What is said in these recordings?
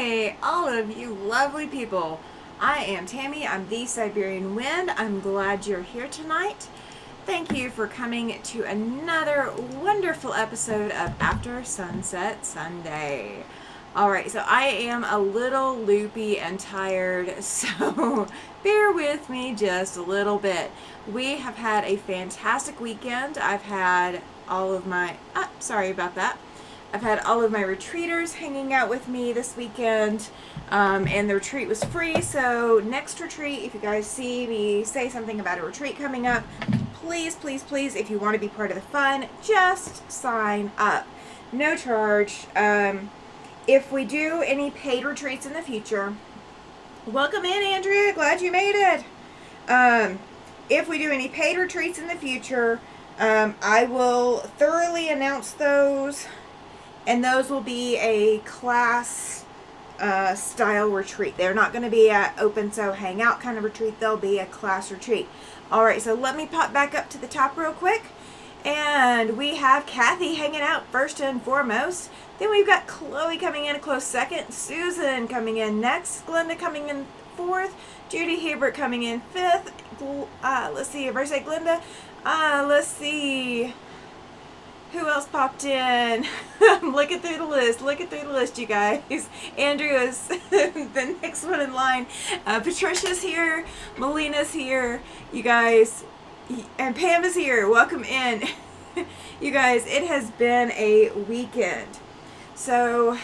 Hey, all of you lovely people. I am Tammy. I'm the Siberian Wind. I'm glad you're here tonight. Thank you for coming to another wonderful episode of After Sunset Sunday. Alright, so I am a little loopy and tired, so bear with me just a little bit. We have had a fantastic weekend. I've had all of my... sorry about that. I've had all of my retreaters hanging out with me this weekend, and the retreat was free, so next retreat, if you guys see me say something about a retreat coming up, please, please, please, if you want to be part of the fun, just sign up. No charge. If we do any paid retreats in the future, welcome in, Andrea, glad you made it. If we do any paid retreats in the future, I will thoroughly announce those. And those will be a class style retreat. They're not going to be an open so hangout kind of retreat. They'll be a class retreat. Alright, so let me pop back up to the top real quick. And we have Kathy hanging out first and foremost. Then we've got Chloe coming in a close second. Susan coming in next. Glenda coming in fourth. Judy Hebert coming in fifth. Let's see, if I say Glenda. Let's see... Who else popped in? I'm looking through the list, you guys. Andrew is the next one in line. Patricia's here. Melina's here. You guys. And Pam is here. Welcome in. You guys, it has been a weekend. So,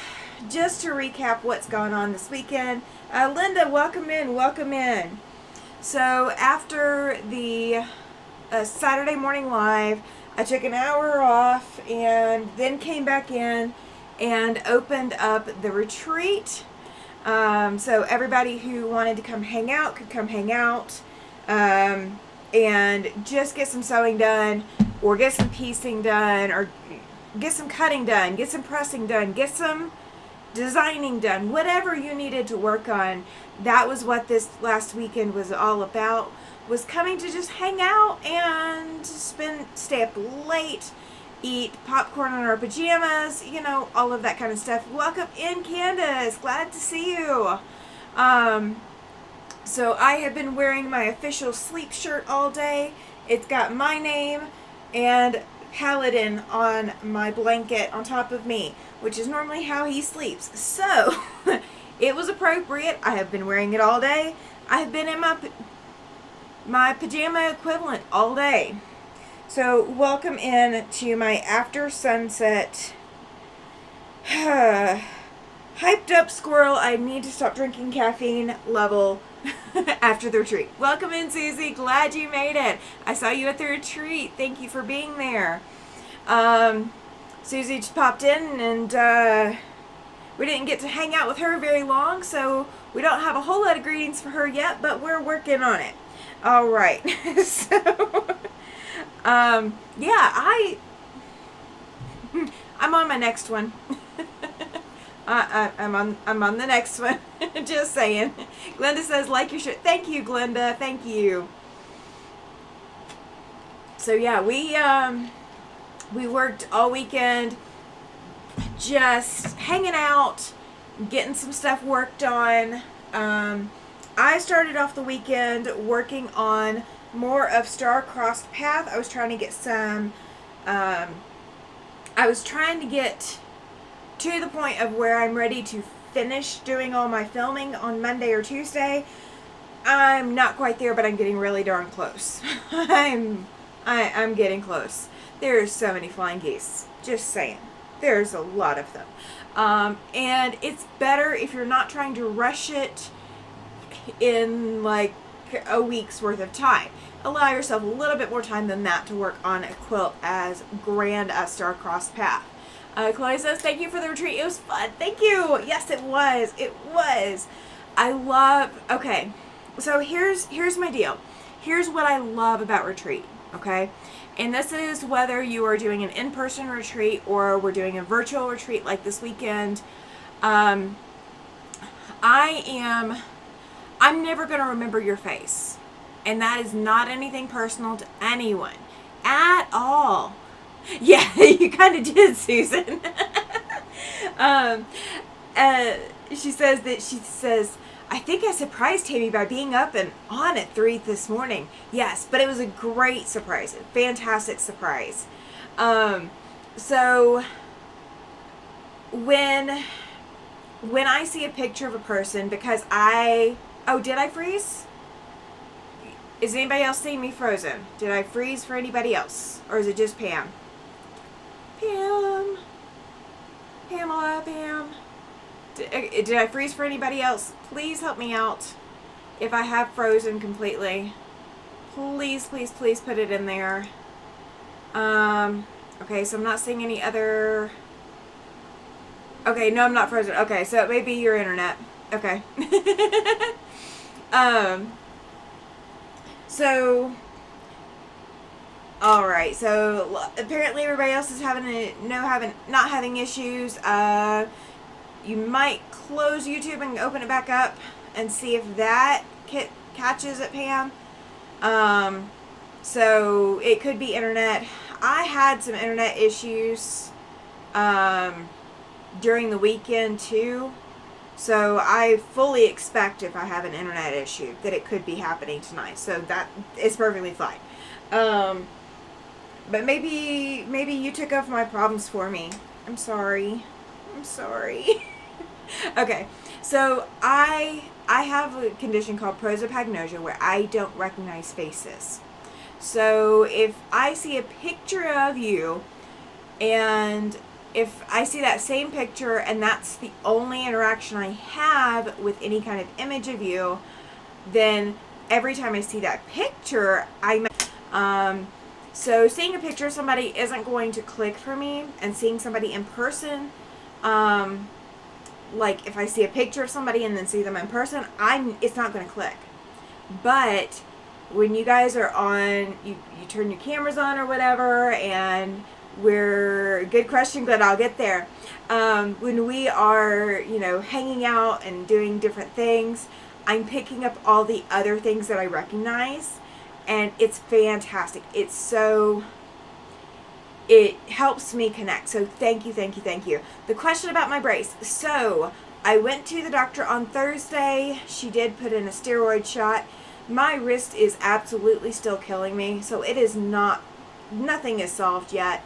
just to recap what's gone on this weekend. Linda, welcome in. Welcome in. So, after the Saturday morning live, I took an hour off and then came back in and opened up the retreat. So everybody who wanted to come hang out could come hang out and just get some sewing done or get some piecing done or get some cutting done, get some pressing done, get some designing done, whatever you needed to work on. That was what this last weekend was all about. Was coming to just hang out and stay up late, eat popcorn in our pajamas, you know, all of that kind of stuff. Welcome in, Candace. Glad to see you. So I have been wearing my official sleep shirt all day. It's got my name and Paladin on my blanket on top of me, which is normally how he sleeps. So it was appropriate. I have been wearing it all day. I have been in my pajama equivalent all day. So welcome in to my after sunset hyped up squirrel. I need to stop drinking caffeine level after the retreat. Welcome in, Susie. Glad you made it. I saw you at the retreat. Thank you for being there. Susie just popped in and we didn't get to hang out with her very long, so we don't have a whole lot of greetings for her yet, but we're working on it. All right. So, yeah, I'm on my next one. I'm on the next one. Just saying. Glenda says, like your shirt. Thank you, Glenda. Thank you. So yeah, we worked all weekend, just hanging out, getting some stuff worked on. I started off the weekend working on more of Star-Crossed Path. I was trying to get some, I was trying to get to the point of where I'm ready to finish doing all my filming on Monday or Tuesday. I'm not quite there, but I'm getting really darn close. I'm getting close. There's so many flying geese. Just saying. There's a lot of them. And it's better if you're not trying to rush it in like a week's worth of time. Allow yourself a little bit more time than that to work on a quilt as grand as Star-Crossed Path. Chloe says, thank you for the retreat. It was fun. Thank you. Yes, it was. It was. Okay, so here's my deal. Here's what I love about retreat, okay? And this is whether you are doing an in-person retreat or we're doing a virtual retreat like this weekend. I'm never going to remember your face. And that is not anything personal to anyone. At all. Yeah, you kind of did, Susan. she says, I think I surprised Tammy by being up and on at 3 this morning. Yes, but it was a great surprise. A fantastic surprise. So when I see a picture of a person, because did I freeze? Is anybody else seeing me frozen? Did I freeze for anybody else? Or is it just Pam? Pam. Pamela, Pam. Did I freeze for anybody else? Please help me out. If I have frozen completely, please, please, please put it in there. Okay, so I'm not seeing any other... Okay, no, I'm not frozen. Okay, so it may be your internet. Okay. So... Alright, so apparently everybody else is not having issues. You might close YouTube and open it back up and see if that catches it, Pam. So it could be internet. I had some internet issues during the weekend too. So I fully expect, if I have an internet issue, that it could be happening tonight. So that is perfectly fine. But maybe you took off my problems for me. I'm sorry. I'm sorry. Okay, so I have a condition called prosopagnosia where I don't recognize faces. So if I see a picture of you, and if I see that same picture and that's the only interaction I have with any kind of image of you, then every time I see that picture, so seeing a picture of somebody isn't going to click for me, and seeing somebody in person, like if I see a picture of somebody and then see them in person, it's not going to click. But when you guys are on, you turn your cameras on or whatever, and good question, but I'll get there. When we are, hanging out and doing different things, I'm picking up all the other things that I recognize, and it's fantastic. It helps me connect. So thank you, thank you, thank you. The question about my brace. So I went to the doctor on Thursday. She did put in a steroid shot. My wrist is absolutely still killing me. So it is nothing is solved yet.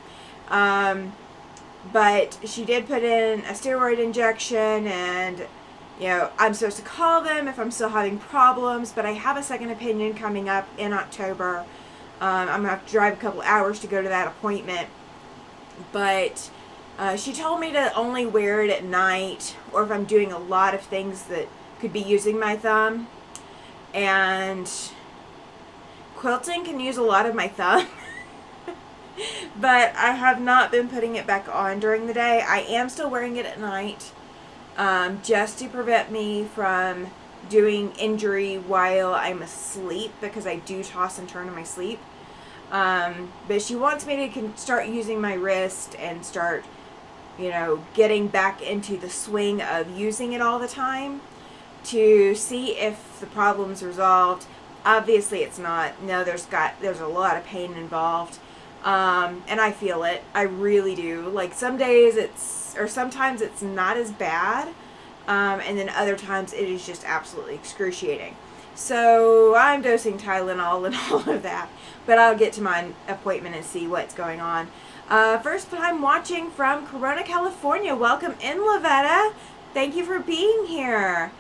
But she did put in a steroid injection, and I'm supposed to call them if I'm still having problems, but I have a second opinion coming up in October. I'm going to have to drive a couple hours to go to that appointment. But she told me to only wear it at night, or if I'm doing a lot of things that could be using my thumb. And quilting can use a lot of my thumb. But I have not been putting it back on during the day. I am still wearing it at night, just to prevent me from doing injury while I'm asleep, because I do toss and turn in my sleep. But she wants me to start using my wrist and start, getting back into the swing of using it all the time to see if the problem's resolved. Obviously it's not. No, there's a lot of pain involved. And I feel it. I really do. Like sometimes it's not as bad. And then other times it is just absolutely excruciating. So I'm dosing Tylenol and all of that. But I'll get to my appointment and see what's going on. First time watching from Corona, California. Welcome in, Lavetta. Thank you for being here.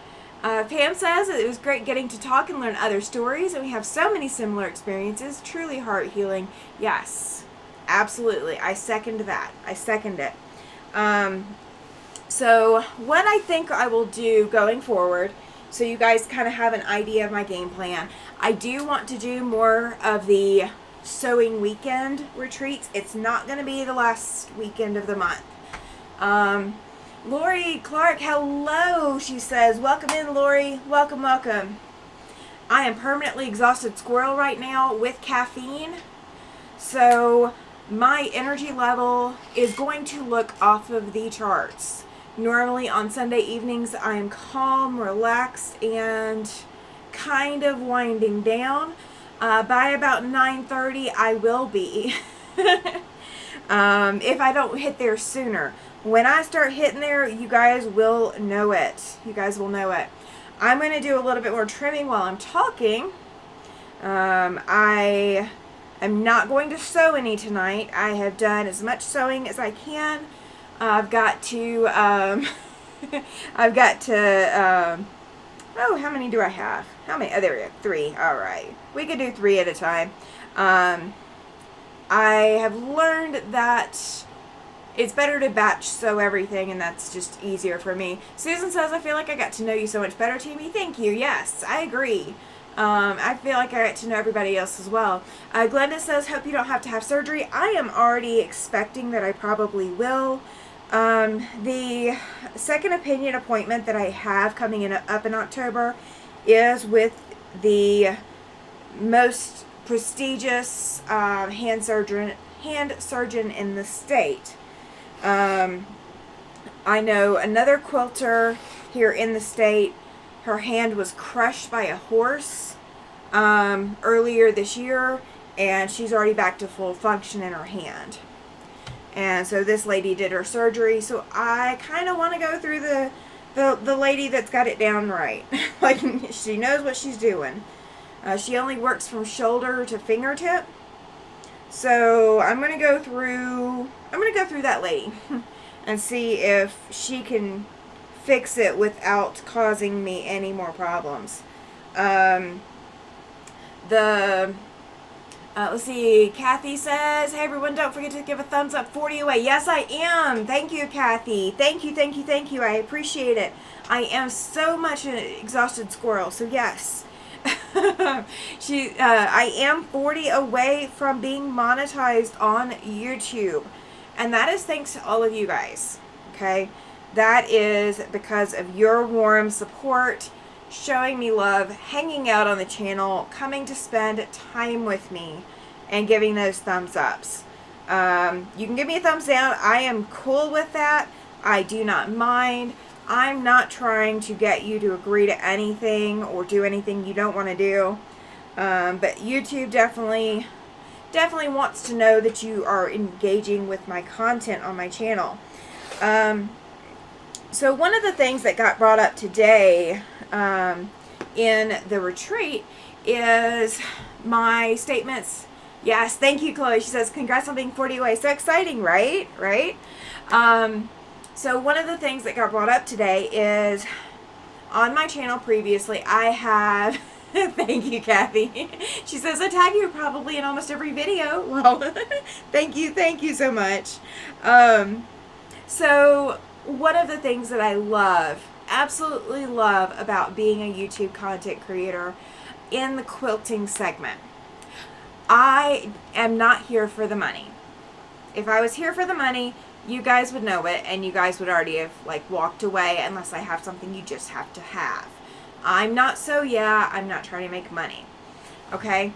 Pam says it was great getting to talk and learn other stories, and we have so many similar experiences. Truly heart healing. Yes, absolutely. I second that. I second it. So what I think I will do going forward, so you guys kind of have an idea of my game plan, I do want to do more of the sewing weekend retreats. It's not going to be the last weekend of the month. Lori Clark, hello, she says. Welcome in, Lori. Welcome, welcome. I am permanently exhausted squirrel right now with caffeine. So my energy level is going to look off of the charts. Normally on Sunday evenings, I am calm, relaxed, and kind of winding down. By about 9:30, I will be. If I don't hit there sooner. when I start hitting there, you guys will know it. You guys will know it. I'm going to do a little bit more trimming while I'm talking. I am not going to sew any tonight. I have done as much sewing as I can. I've got to, oh, how many do I have? How many? Oh, there we go. 3. All right. We could do 3 at a time. I have learned that it's better to batch sew everything, and that's just easier for me. Susan says, I feel like I got to know you so much better, Tammy. Thank you. Yes, I agree. I feel like I got to know everybody else as well. Glenda says, hope you don't have to have surgery. I am already expecting that I probably will. The second opinion appointment that I have coming in up in October is with the most prestigious hand surgeon in the state. I know another quilter here in the state. Her hand was crushed by a horse earlier this year, and she's already back to full function in her hand. And so this lady did her surgery. So I kind of want to go through the lady that's got it down right. Like, she knows what she's doing. She only works from shoulder to fingertip. So I'm going to go through that lady and see if she can fix it without causing me any more problems. Let's see, Kathy says, hey everyone, don't forget to give a thumbs up, 40 away. Yes, I am. Thank you, Kathy. Thank you. I appreciate it. I am so much an exhausted squirrel, so yes. I am 40 away from being monetized on YouTube. And that is thanks to all of you guys. Okay? That is because of your warm support, showing me love, hanging out on the channel, coming to spend time with me, and giving those thumbs ups. You can give me a thumbs down. I am cool with that. I do not mind. I'm not trying to get you to agree to anything or do anything you don't want to do. But YouTube definitely wants to know that you are engaging with my content on my channel. So one of the things that got brought up today in the retreat is my statements. Yes, thank you, Chloe. She says, congrats on being 40 away. So exciting, right? Right? So one of the things that got brought up today is on my channel previously, I have, thank you, Kathy. She says, I tag you probably in almost every video. Well, thank you so much. So one of the things that I love, absolutely love about being a YouTube content creator in the quilting segment, I am not here for the money. If I was here for the money, you guys would know it, and you guys would already have walked away unless I have something you just have to have. I'm not I'm not trying to make money. Okay?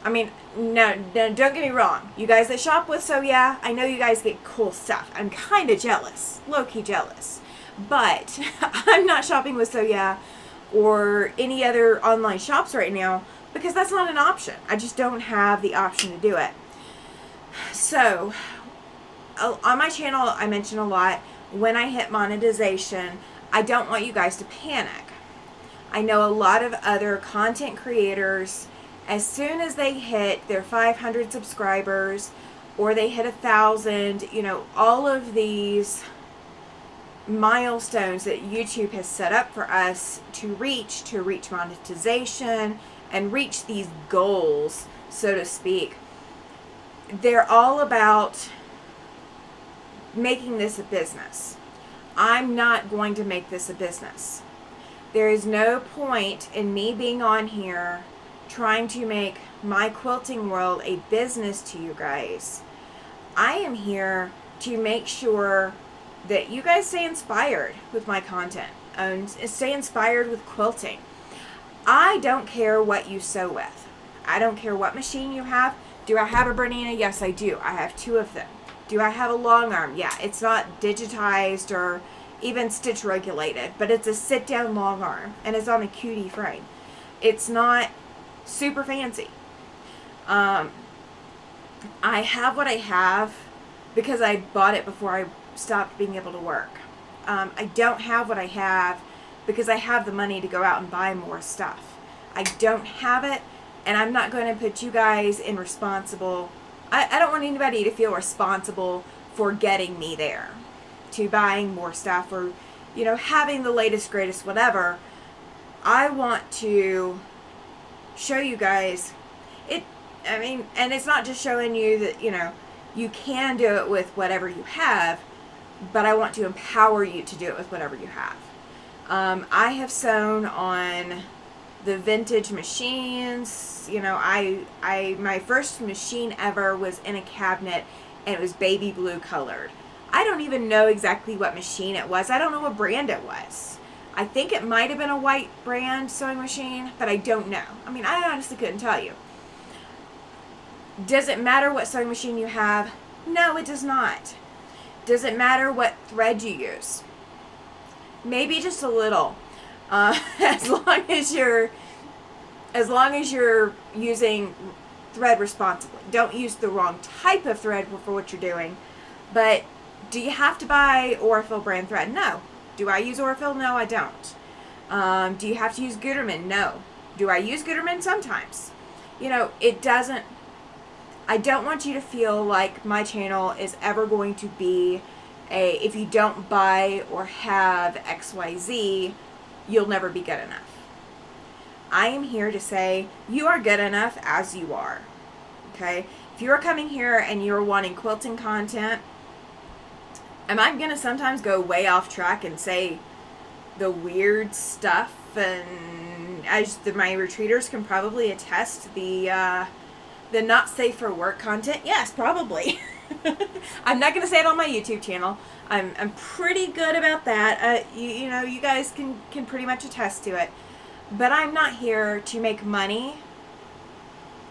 I mean, no, don't get me wrong. You guys that shop with I know you guys get cool stuff. I'm kind of jealous, low-key jealous. But I'm not shopping with or any other online shops right now because that's not an option. I just don't have the option to do it. So on my channel, I mention a lot, when I hit monetization, I don't want you guys to panic. I know a lot of other content creators, as soon as they hit their 500 subscribers or they hit 1,000, all of these milestones that YouTube has set up for us to reach monetization and reach these goals, so to speak. They're all about making this a business. I'm not going to make this a business. There is no point in me being on here trying to make my quilting world a business to you guys. I am here to make sure that you guys stay inspired with my content and stay inspired with quilting. I don't care what you sew with. I don't care what machine you have. Do I have a Bernina? Yes, I do. I have 2 of them. Do I have a long arm? Yeah, it's not digitized or even stitch regulated, but it's a sit down long arm and it's on a cutie frame. It's not super fancy. I have what I have because I bought it before I stopped being able to work. I don't have what I have because I have the money to go out and buy more stuff. I don't have it, and I'm not going to put you guys in responsible. I don't want anybody to feel responsible for getting me there, to buying more stuff, or, you know, having the latest, greatest, whatever. I want to show you guys it. I mean, and it's not just showing you that, you know, you can do it with whatever you have, but I want to empower you to do it with whatever you have. I have sewn on the vintage machines. You know, my first machine ever was in a cabinet, and it was baby blue colored. I don't even know exactly what machine it was. I don't know what brand it was. I think it might have been a white brand sewing machine, but I don't know. I mean, I honestly couldn't tell you. Does it matter what sewing machine you have? No, it does not. Does it matter what thread you use? Maybe just a little. As long as you're using thread responsibly. Don't use the wrong type of thread for what you're doing. But do you have to buy Orifil brand thread? No. Do I use Orifil? No, I don't. Do you have to use Gutermann? No. Do I use Gutermann? Sometimes. You know, it doesn't. I don't want you to feel like my channel is ever going to be if you don't buy or have XYZ, you'll never be good enough. I am here to say you are good enough as you are. Okay? If you're coming here and you're wanting quilting content, am I going to sometimes go way off track and say the weird stuff? And as my retreaters can probably attest, the not safe for work content? Yes, probably. I'm not going to say it on my YouTube channel. I'm pretty good about that. You know, you guys can pretty much attest to it. But I'm not here to make money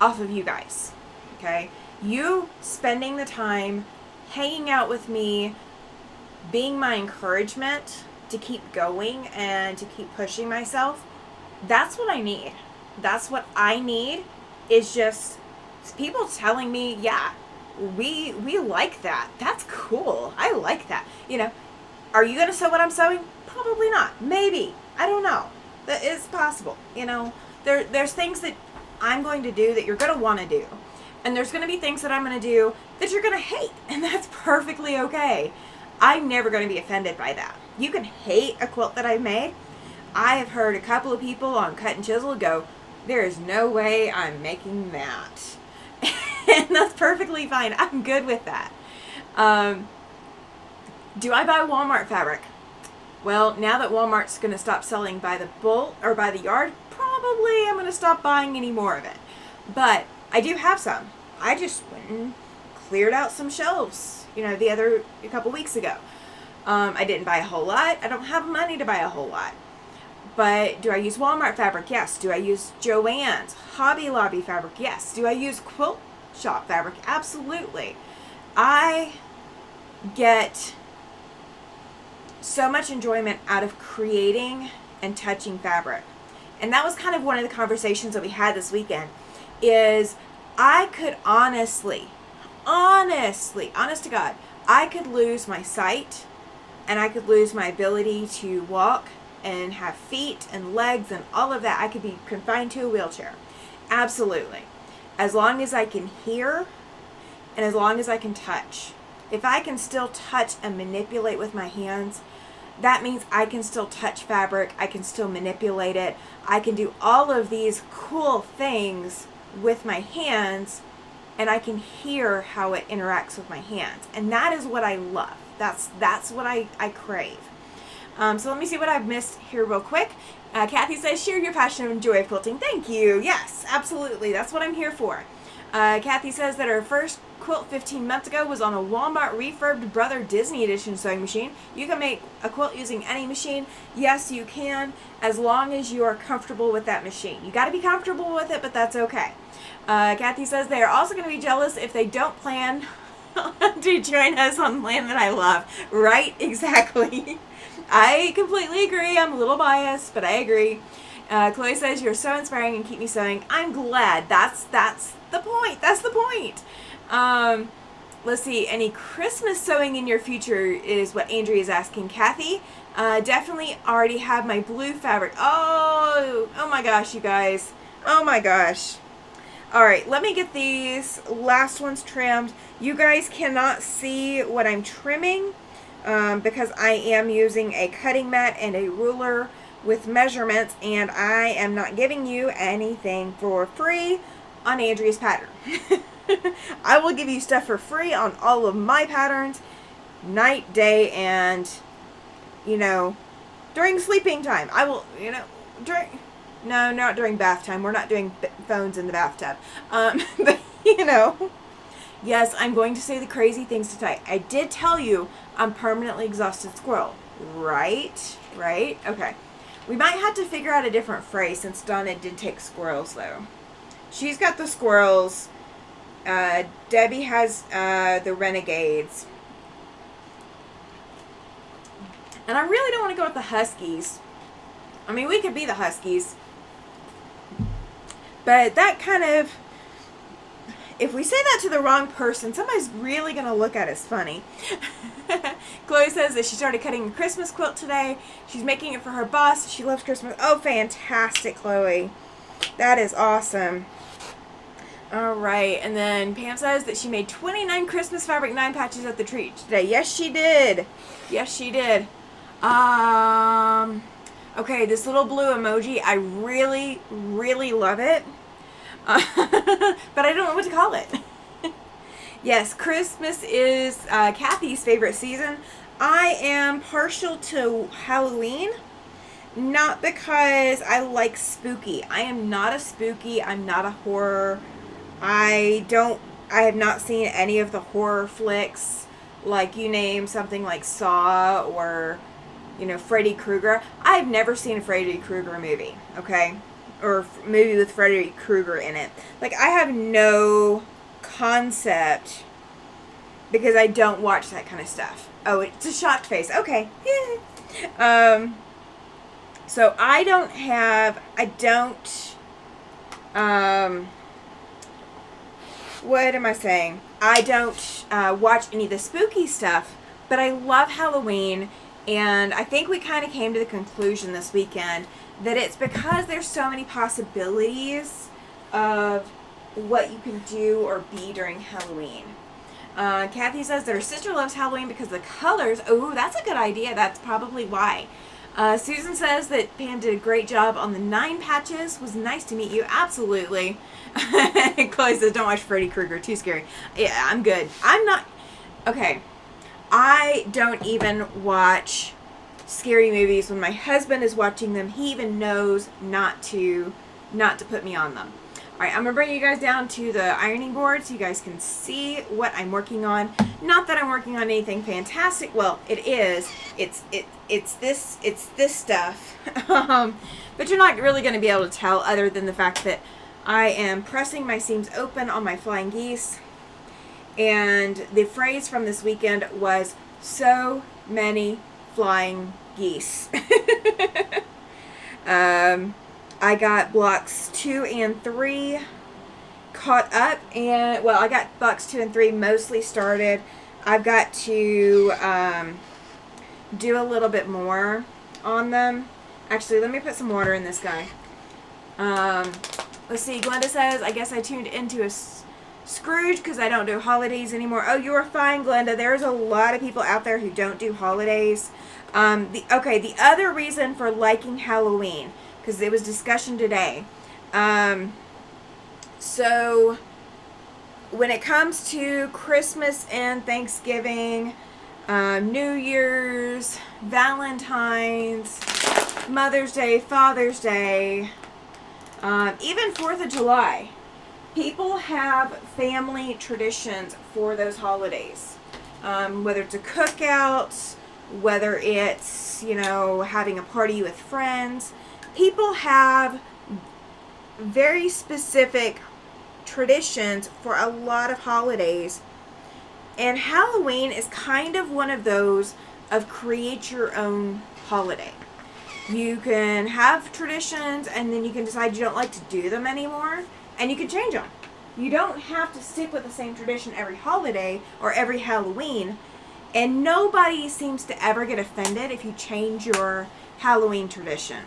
off of you guys. Okay? You spending the time hanging out with me, being my encouragement to keep going and to keep pushing myself, that's what I need. That's what I need, is just people telling me, yeah, we like that. That's cool. I like that. You know, are you going to sew what I'm sewing? Probably not. Maybe. I don't know. That is possible. You know, there's things that I'm going to do that you're going to want to do. And there's going to be things that I'm going to do that you're going to hate. And that's perfectly okay. I'm never going to be offended by that. You can hate a quilt that I've made. I have heard a couple of people on Cut and Chisel go, there is no way I'm making that. And that's perfectly fine. I'm good with that. Do I buy Walmart fabric? Well, now that Walmart's going to stop selling by the bolt or by the yard, probably I'm going to stop buying any more of it. But I do have some. I just went and cleared out some shelves, you know, a couple weeks ago. I didn't buy a whole lot. I don't have money to buy a whole lot. But do I use Walmart fabric? Yes. Do I use Joann's, Hobby Lobby fabric? Yes. Do I use quilt shop fabric? Absolutely. I get so much enjoyment out of creating and touching fabric. And that was kind of one of the conversations that we had this weekend, is I could honestly, honest to God, I could lose my sight and I could lose my ability to walk and have feet and legs and all of that. I could be confined to a wheelchair. Absolutely. As long as I can hear and as long as I can touch. If I can still touch and manipulate with my hands, that means I can still touch fabric. I can still manipulate it. I can do all of these cool things with my hands, and I can hear how it interacts with my hands. And that is what I love. That's what I crave. So let me see what I've missed here real quick. Kathy says, share your passion and joy of quilting. Thank you. Yes, absolutely. That's what I'm here for. Kathy says that her first quilt 15 months ago was on a Walmart refurbed Brother Disney Edition sewing machine. You can make a quilt using any machine. Yes, you can, as long as you are comfortable with that machine. You got to be comfortable with it, but that's okay. Kathy says they are also going to be jealous if they don't plan to join us on land that I love. Right? Exactly. I completely agree. I'm a little biased, but I agree. Chloe says, you're so inspiring and keep me sewing. I'm glad. That's the point. That's the point. let's see, any Christmas sewing in your future is what Andrea is asking. Kathy, definitely already have my blue fabric. Oh my gosh, you guys. Oh my gosh. All right, let me get these last ones trimmed. You guys cannot see what I'm trimming because I am using a cutting mat and a ruler with measurements, and I am not giving you anything for free on Andrea's pattern. I will give you stuff for free on all of my patterns, night, day, and, during sleeping time. I will, no, not during bath time. We're not doing phones in the bathtub. But, yes, I'm going to say the crazy things tonight. I did tell you I'm permanently exhausted squirrel. Right? Okay. We might have to figure out a different phrase since Donna did take squirrels, though. She's got the squirrels. Debbie has the renegades. And I really don't want to go with the huskies. I mean, we could be the huskies. But that kind of... If we say that to the wrong person, somebody's really going to look at us funny. Chloe says that she started cutting a Christmas quilt today. She's making it for her boss. She loves Christmas. Oh, fantastic, Chloe. That is awesome. All right. And then Pam says that she made 29 Christmas fabric 9 patches at the tree today. Yes, she did. Yes, she did. Okay, this little blue emoji, I really, really love it. But I don't know what to call it. Yes, Christmas is Kathy's favorite season. I am partial to Halloween, not because I like spooky. I am not a spooky. I'm not a horror. I have not seen any of the horror flicks, like you name something like Saw or, Freddy Krueger. I've never seen a Freddy Krueger movie, okay? Or movie with Freddy Krueger in it. Like, I have no concept because I don't watch that kind of stuff. Oh, it's a shocked face. Okay. So what am I saying? I don't watch any of the spooky stuff, but I love Halloween, and I think we kind of came to the conclusion this weekend that it's because there's so many possibilities of what you can do or be during Halloween. Kathy says that her sister loves Halloween because of the colors. Oh, that's a good idea. That's probably why. Susan says that Pam did a great job on the 9 patches. Was nice to meet you. Absolutely. Chloe says, don't watch Freddy Krueger. Too scary. Yeah, I'm good. I'm not... Okay. I don't even watch scary movies when my husband is watching them. He even knows not to put me on them. All right, I'm gonna bring you guys down to the ironing board so you guys can see what I'm working on. Not that I'm working on anything fantastic. Well, it is. It's this stuff. But you're not really gonna be able to tell other than the fact that I am pressing my seams open on my flying geese. And the phrase from this weekend was so many flying geese. I got blocks 2 and 3 caught up, and well, I got blocks 2 and 3 mostly started. I've got to do a little bit more on them. Actually, let me put some water in this guy. Let's see. Glenda says, I guess I tuned into a Scrooge because I don't do holidays anymore. Oh, you are fine, Glenda. There's a lot of people out there who don't do holidays. The other reason for liking Halloween, because there was discussion today. So when it comes to Christmas and Thanksgiving, New Year's, Valentine's, Mother's Day, Father's Day, even 4th of July, people have family traditions for those holidays. Whether it's a cookout, whether it's, having a party with friends. People have very specific traditions for a lot of holidays. And Halloween is kind of one of those of create your own holiday. You can have traditions and then you can decide you don't like to do them anymore and you can change them. You don't have to stick with the same tradition every holiday or every Halloween. And nobody seems to ever get offended if you change your Halloween tradition.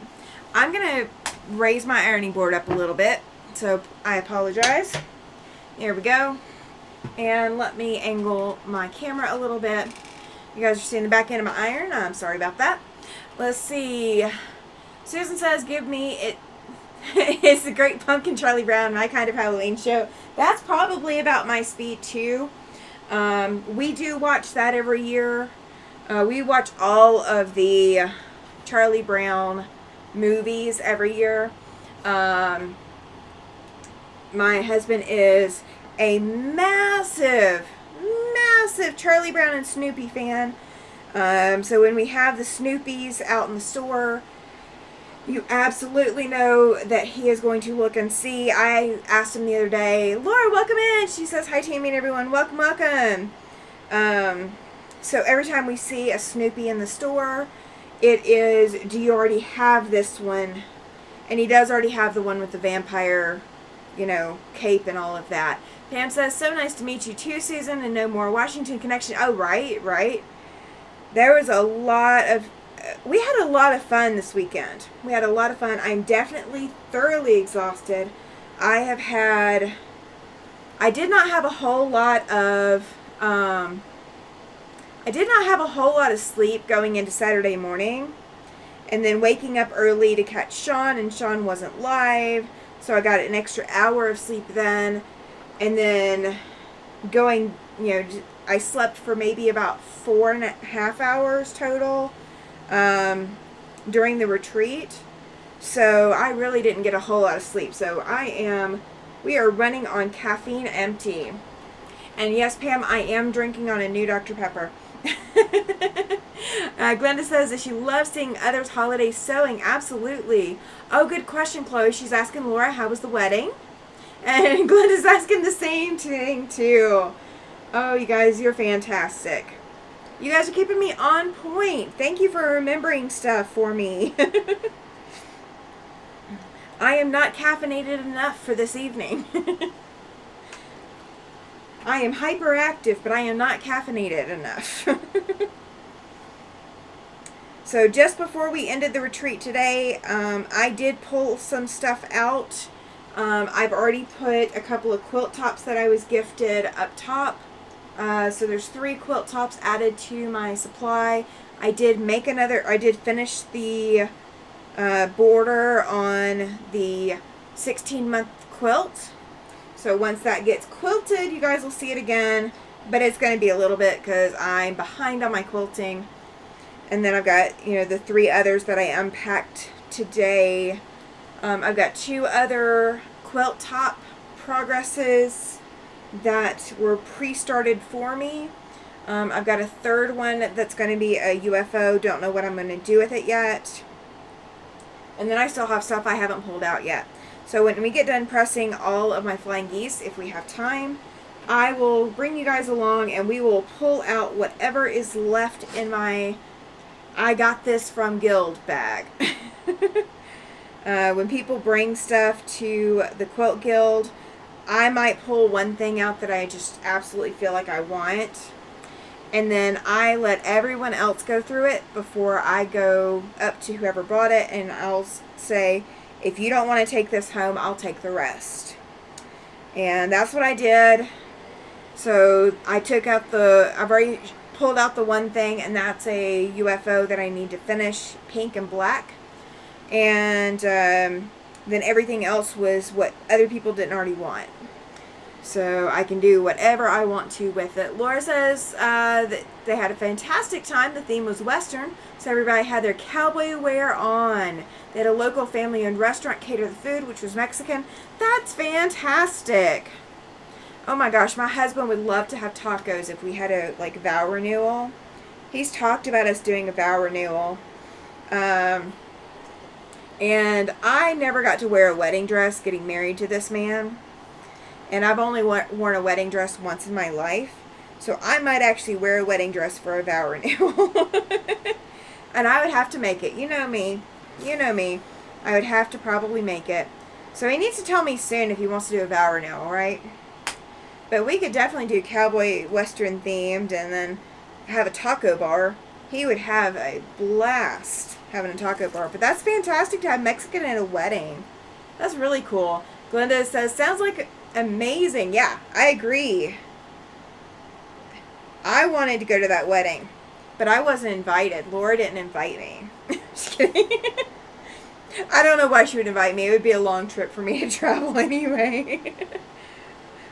I'm going to raise my ironing board up a little bit, so I apologize. There we go. And let me angle my camera a little bit. You guys are seeing the back end of my iron. I'm sorry about that. Let's see. Susan says, give me it. It's the Great Pumpkin Charlie Brown, my kind of Halloween show. That's probably about my speed too. We do watch that every year. We watch all of the Charlie Brown movies every year. My husband is a massive Charlie Brown and Snoopy fan. So when we have the Snoopies out in the store, you absolutely know that he is going to look and see. I asked him the other day, Laura, welcome in. She says, hi, Tammy and everyone. Welcome, welcome. So every time we see a Snoopy in the store, it is, do you already have this one? And he does already have the one with the vampire, you know, cape and all of that. Pam says, so nice to meet you too, Susan, and no more Washington connection. Oh, right. There was a lot of, we had a lot of fun this weekend. We had a lot of fun. I'm definitely thoroughly exhausted. I did not have a whole lot of sleep going into Saturday morning, and then waking up early to catch Sean, and Sean wasn't live, so I got an extra hour of sleep then, and then going, you know, I slept for maybe about 4.5 hours total during the retreat, so I really didn't get a whole lot of sleep. So we are running on caffeine empty. And yes, Pam, I am drinking on a new Dr. Pepper. Glenda says that she loves seeing others' holiday sewing. Absolutely. Oh, good question, Chloe. She's asking Laura, how was the wedding? And Glenda's asking the same thing, too. Oh, you guys, you're fantastic. You guys are keeping me on point. Thank you for remembering stuff for me. I am not caffeinated enough for this evening. I am hyperactive, but I am not caffeinated enough. So just before we ended the retreat today, I did pull some stuff out. I've already put a couple of quilt tops that I was gifted up top. So there's 3 quilt tops added to my supply. I did finish the border on the 16-month quilt. So once that gets quilted, you guys will see it again, but it's going to be a little bit because I'm behind on my quilting. And then I've got, you know, the 3 others that I unpacked today. I've got 2 other quilt top progresses that were pre-started for me. I've got a 3rd one that's going to be a UFO. Don't know what I'm going to do with it yet. And then I still have stuff I haven't pulled out yet. So when we get done pressing all of my flying geese, if we have time, I will bring you guys along and we will pull out whatever is left in my I got this from Guild bag. When people bring stuff to the Quilt Guild, I might pull one thing out that I just absolutely feel like I want. And then I let everyone else go through it before I go up to whoever bought it, and I'll say, if you don't want to take this home, I'll take the rest. And that's what I did. So I took out I've already pulled out the one thing, and that's a UFO that I need to finish, pink and black. And then everything else was what other people didn't already want. So I can do whatever I want to with it. Laura says that they had a fantastic time. The theme was Western, so everybody had their cowboy wear on. They had a local family-owned restaurant cater the food, which was Mexican. That's fantastic. Oh my gosh, my husband would love to have tacos if we had a vow renewal. He's talked about us doing a vow renewal. And I never got to wear a wedding dress getting married to this man. And I've only worn a wedding dress once in my life. So I might actually wear a wedding dress for a vow renewal. And I would have to make it. You know me. You know me. I would have to probably make it. So he needs to tell me soon if he wants to do a vow renewal, right? But we could definitely do cowboy western themed and then have a taco bar. He would have a blast having a taco bar. But that's fantastic to have Mexican at a wedding. That's really cool. Glenda says, sounds like amazing. Yeah, I agree. I wanted to go to that wedding, but I wasn't invited. Laura didn't invite me. Just kidding. I don't know why she would invite me. It would be a long trip for me to travel anyway.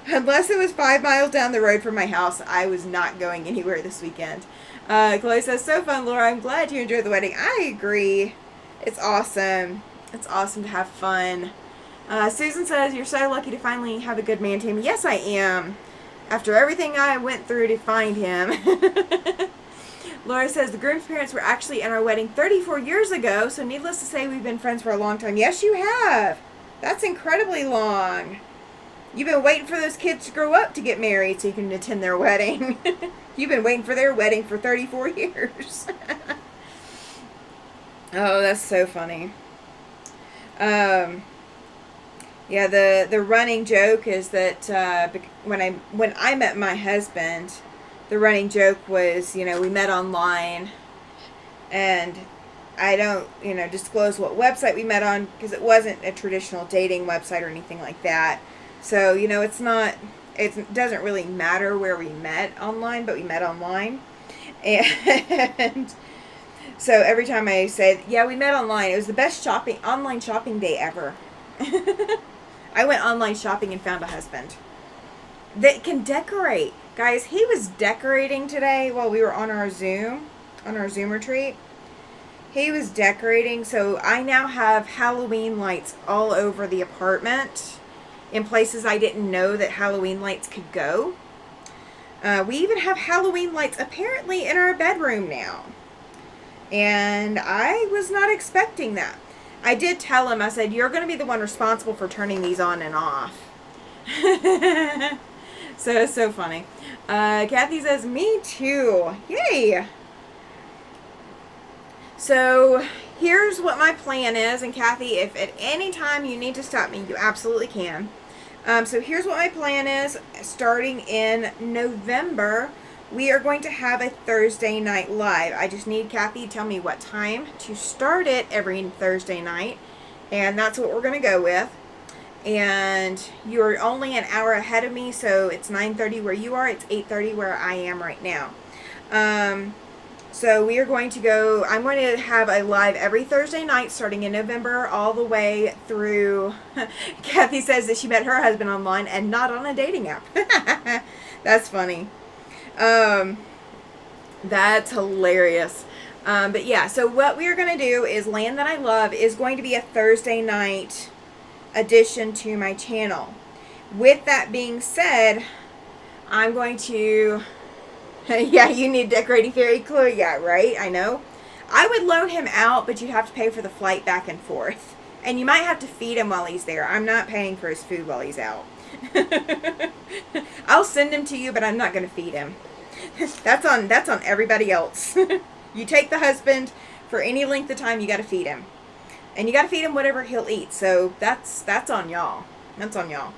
Unless it was 5 miles down the road from my house, I was not going anywhere this weekend. Chloe says, so fun, Laura. I'm glad you enjoyed the wedding. I agree. It's awesome. It's awesome to have fun. Susan says, you're so lucky to finally have a good man, Tammy. Yes, I am. After everything I went through to find him. Laura says, the groom's parents were actually in our wedding 34 years ago, so needless to say, we've been friends for a long time. Yes, you have. That's incredibly long. You've been waiting for those kids to grow up to get married so you can attend their wedding. You've been waiting for their wedding for 34 years. Oh, that's so funny. Yeah, the running joke is that when I met my husband, the running joke was, we met online, and I don't, disclose what website we met on because it wasn't a traditional dating website or anything like that. So, it doesn't really matter where we met online, but we met online. And so every time I say, yeah, we met online, it was the best online shopping day ever. I went online shopping and found a husband that can decorate. Guys, he was decorating today while we were on our Zoom retreat. He was decorating, so I now have Halloween lights all over the apartment in places I didn't know that Halloween lights could go. We even have Halloween lights apparently in our bedroom now. And I was not expecting that. I did tell him, I said, you're going to be the one responsible for turning these on and off. So it's so funny. Kathy says, me too. Yay! So here's what my plan is. And Kathy, if at any time you need to stop me, you absolutely can. So here's what my plan is. Starting in November, we are going to have a Thursday night live. I just need Kathy to tell me what time to start it every Thursday night. And that's what we're going to go with. And you're only an hour ahead of me, so it's 9:30 where you are. It's 8:30 where I am right now. So we are going to go, I'm going to have a live every Thursday night starting in November all the way through. Kathy says that she met her husband online and not on a dating app. That's funny. That's hilarious. But yeah, so what we are going to do is Land That I Love is going to be a Thursday night addition to my channel. With that being said, I'm going to... Yeah, you need decorating fairy Chloe. Yeah, right. I know. I would loan him out, but you'd have to pay for the flight back and forth. And you might have to feed him while he's there. I'm not paying for his food while he's out. I'll send him to you, but I'm not going to feed him. That's on everybody else. You take the husband for any length of time, you got to feed him. And you got to feed him whatever he'll eat. So that's on y'all. That's on y'all.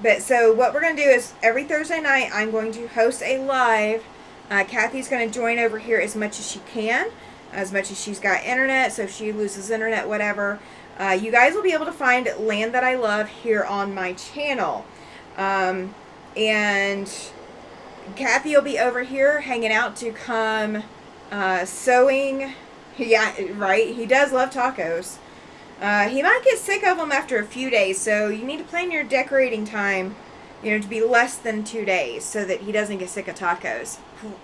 But so what we're going to do is every Thursday night, I'm going to host a live. Kathy's going to join over here as much as she can, as much as she's got internet. So if she loses internet, whatever. You guys will be able to find Land That I Love here on my channel. And Kathy will be over here hanging out to come sewing. Yeah, right. He does love tacos. He might get sick of them after a few days, so you need to plan your decorating time, to be less than 2 days so that he doesn't get sick of tacos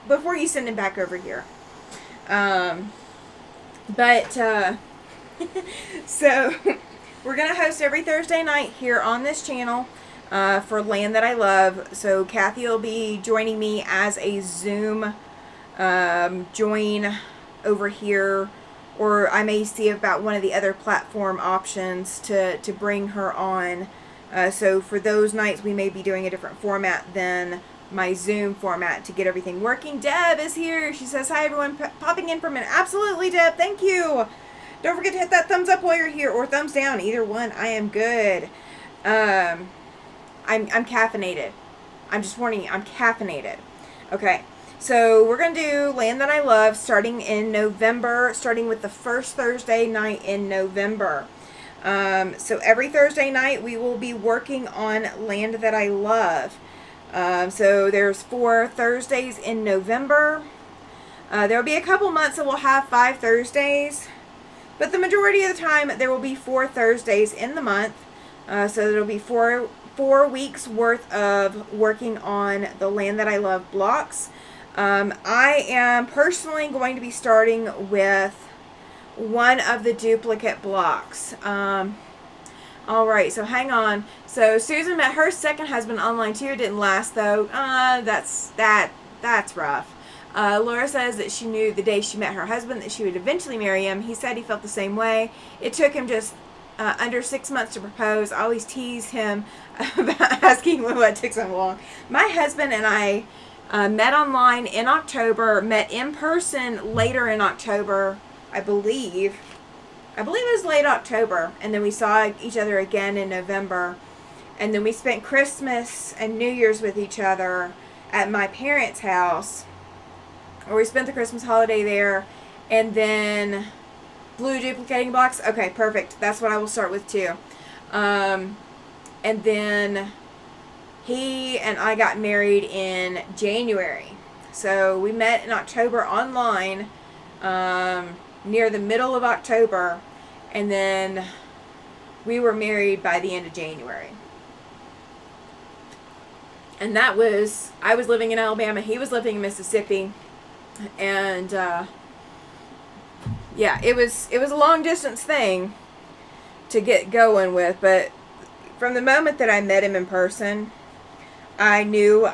before you send him back over here. So we're going to host every Thursday night here on this channel for Land That I Love. So Kathy will be joining me as a Zoom join over here. Or I may see about one of the other platform options to bring her on. So for those nights, we may be doing a different format than my Zoom format to get everything working. Deb is here. She says, hi, everyone. Popping in from an absolutely, Deb. Thank you. Don't forget to hit that thumbs up while you're here, or thumbs down, either one. I am good. I'm caffeinated. I'm just warning you, I'm caffeinated. Okay, so we're going to do Land That I Love starting in November, starting with the first Thursday night in November. So every Thursday night we will be working on Land That I Love. So there's 4 Thursdays in November. There will be a couple months that we'll have 5 Thursdays, but the majority of the time there will be 4 Thursdays in the month. So there'll be four weeks worth of working on the Land That I Love blocks. I am personally going to be starting with one of the duplicate blocks. Alright, so hang on. So Susan met her second husband online too. It didn't last though. That's rough. Laura says that she knew the day she met her husband that she would eventually marry him. He said he felt the same way. It took him just under 6 months to propose. I always tease him about asking what took so long. My husband and I met online in October, met in person later in October, I believe it was late October, and then we saw each other again in November, and then we spent Christmas and New Year's with each other at my parents' house, or we spent the Christmas holiday there, and then blue duplicating blocks. Okay, perfect. That's what I will start with too. And then he and I got married in January. So we met in October online, near the middle of October, and then we were married by the end of January. And that was, I was living in Alabama, he was living in Mississippi, and yeah, it was a long distance thing to get going with, but from the moment that I met him in person, I knew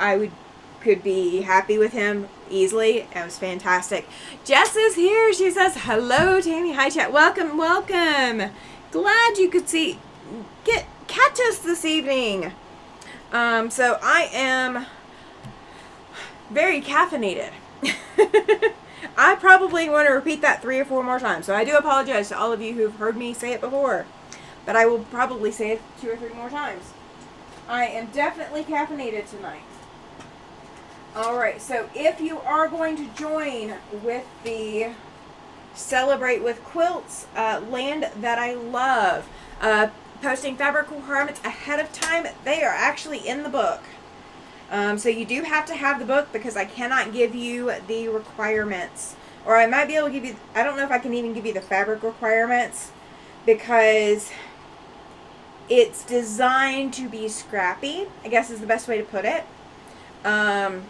could be happy with him easily. It was fantastic. Jess is here. She says, hello, Tammy. Hi, chat. Welcome, welcome. Glad you could catch us this evening. So I am very caffeinated. I probably want to repeat that 3 or 4 more times. So I do apologize to all of you who've heard me say it before, but I will probably say it 2 or 3 more times. I am definitely caffeinated tonight. Alright, so if you are going to join with the Celebrate with Quilts Land That I Love, posting fabric requirements ahead of time, they are actually in the book. So you do have to have the book because I cannot give you the requirements. Or I might be able to give you, I don't know if I can even give you the fabric requirements because it's designed to be scrappy, I guess is the best way to put it. And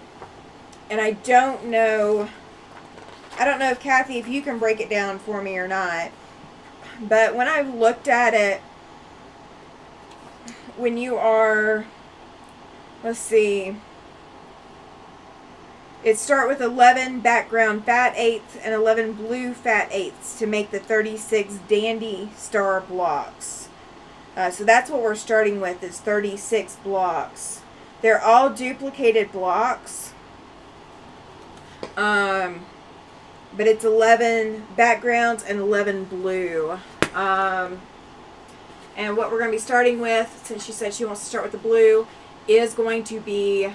I don't know if Kathy, if you can break it down for me or not. But when I've looked at it, when you are, let's see, it start with 11 background fat eighths and 11 blue fat eighths to make the 36 dandy star blocks. So that's what we're starting with, is 36 blocks. They're all duplicated blocks. But it's 11 backgrounds and 11 blue. And what we're going to be starting with, since she said she wants to start with the blue, is going to be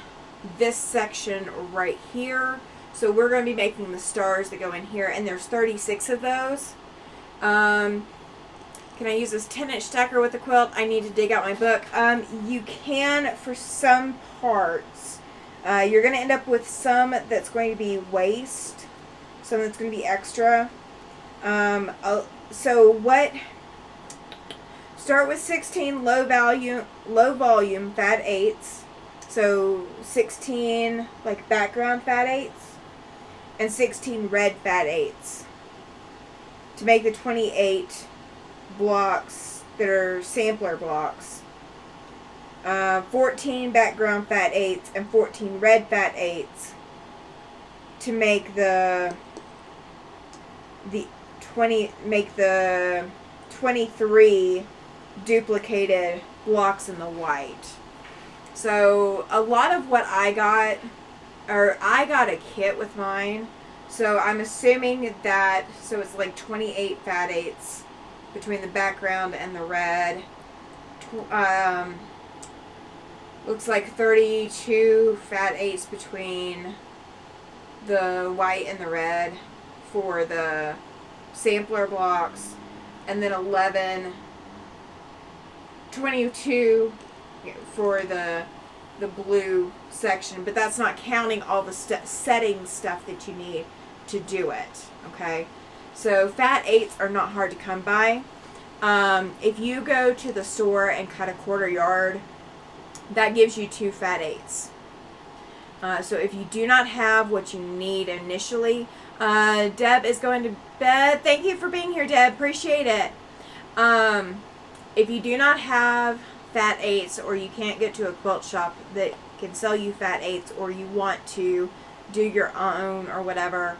this section right here. So we're going to be making the stars that go in here, and there's 36 of those. Can I use this 10-inch stacker with the quilt? I need to dig out my book. You can for some parts. You're going to end up with some that's going to be waste, some that's going to be extra. So what? Start with 16 low volume fat eighths. So 16 like background fat eighths and 16 red fat eighths to make the 28 blocks that are sampler blocks. 14 background fat eighths and 14 red fat eighths to make the 23 duplicated blocks in the white. So a lot of what I got a kit with mine. So I'm assuming that, so it's like 28 fat eighths between the background and the red. Looks like 32 fat eighths between the white and the red for the sampler blocks, and then 22 for the blue section, but that's not counting all the setting stuff that you need to do it. Okay, so fat eighths are not hard to come by. If you go to the store and cut a 1/4 yard, that gives you 2 fat eighths. So if you do not have what you need initially, Deb is going to bed. Thank you for being here, Deb. Appreciate it. If you do not have fat eighths, or you can't get to a quilt shop that can sell you fat eighths, or you want to do your own or whatever,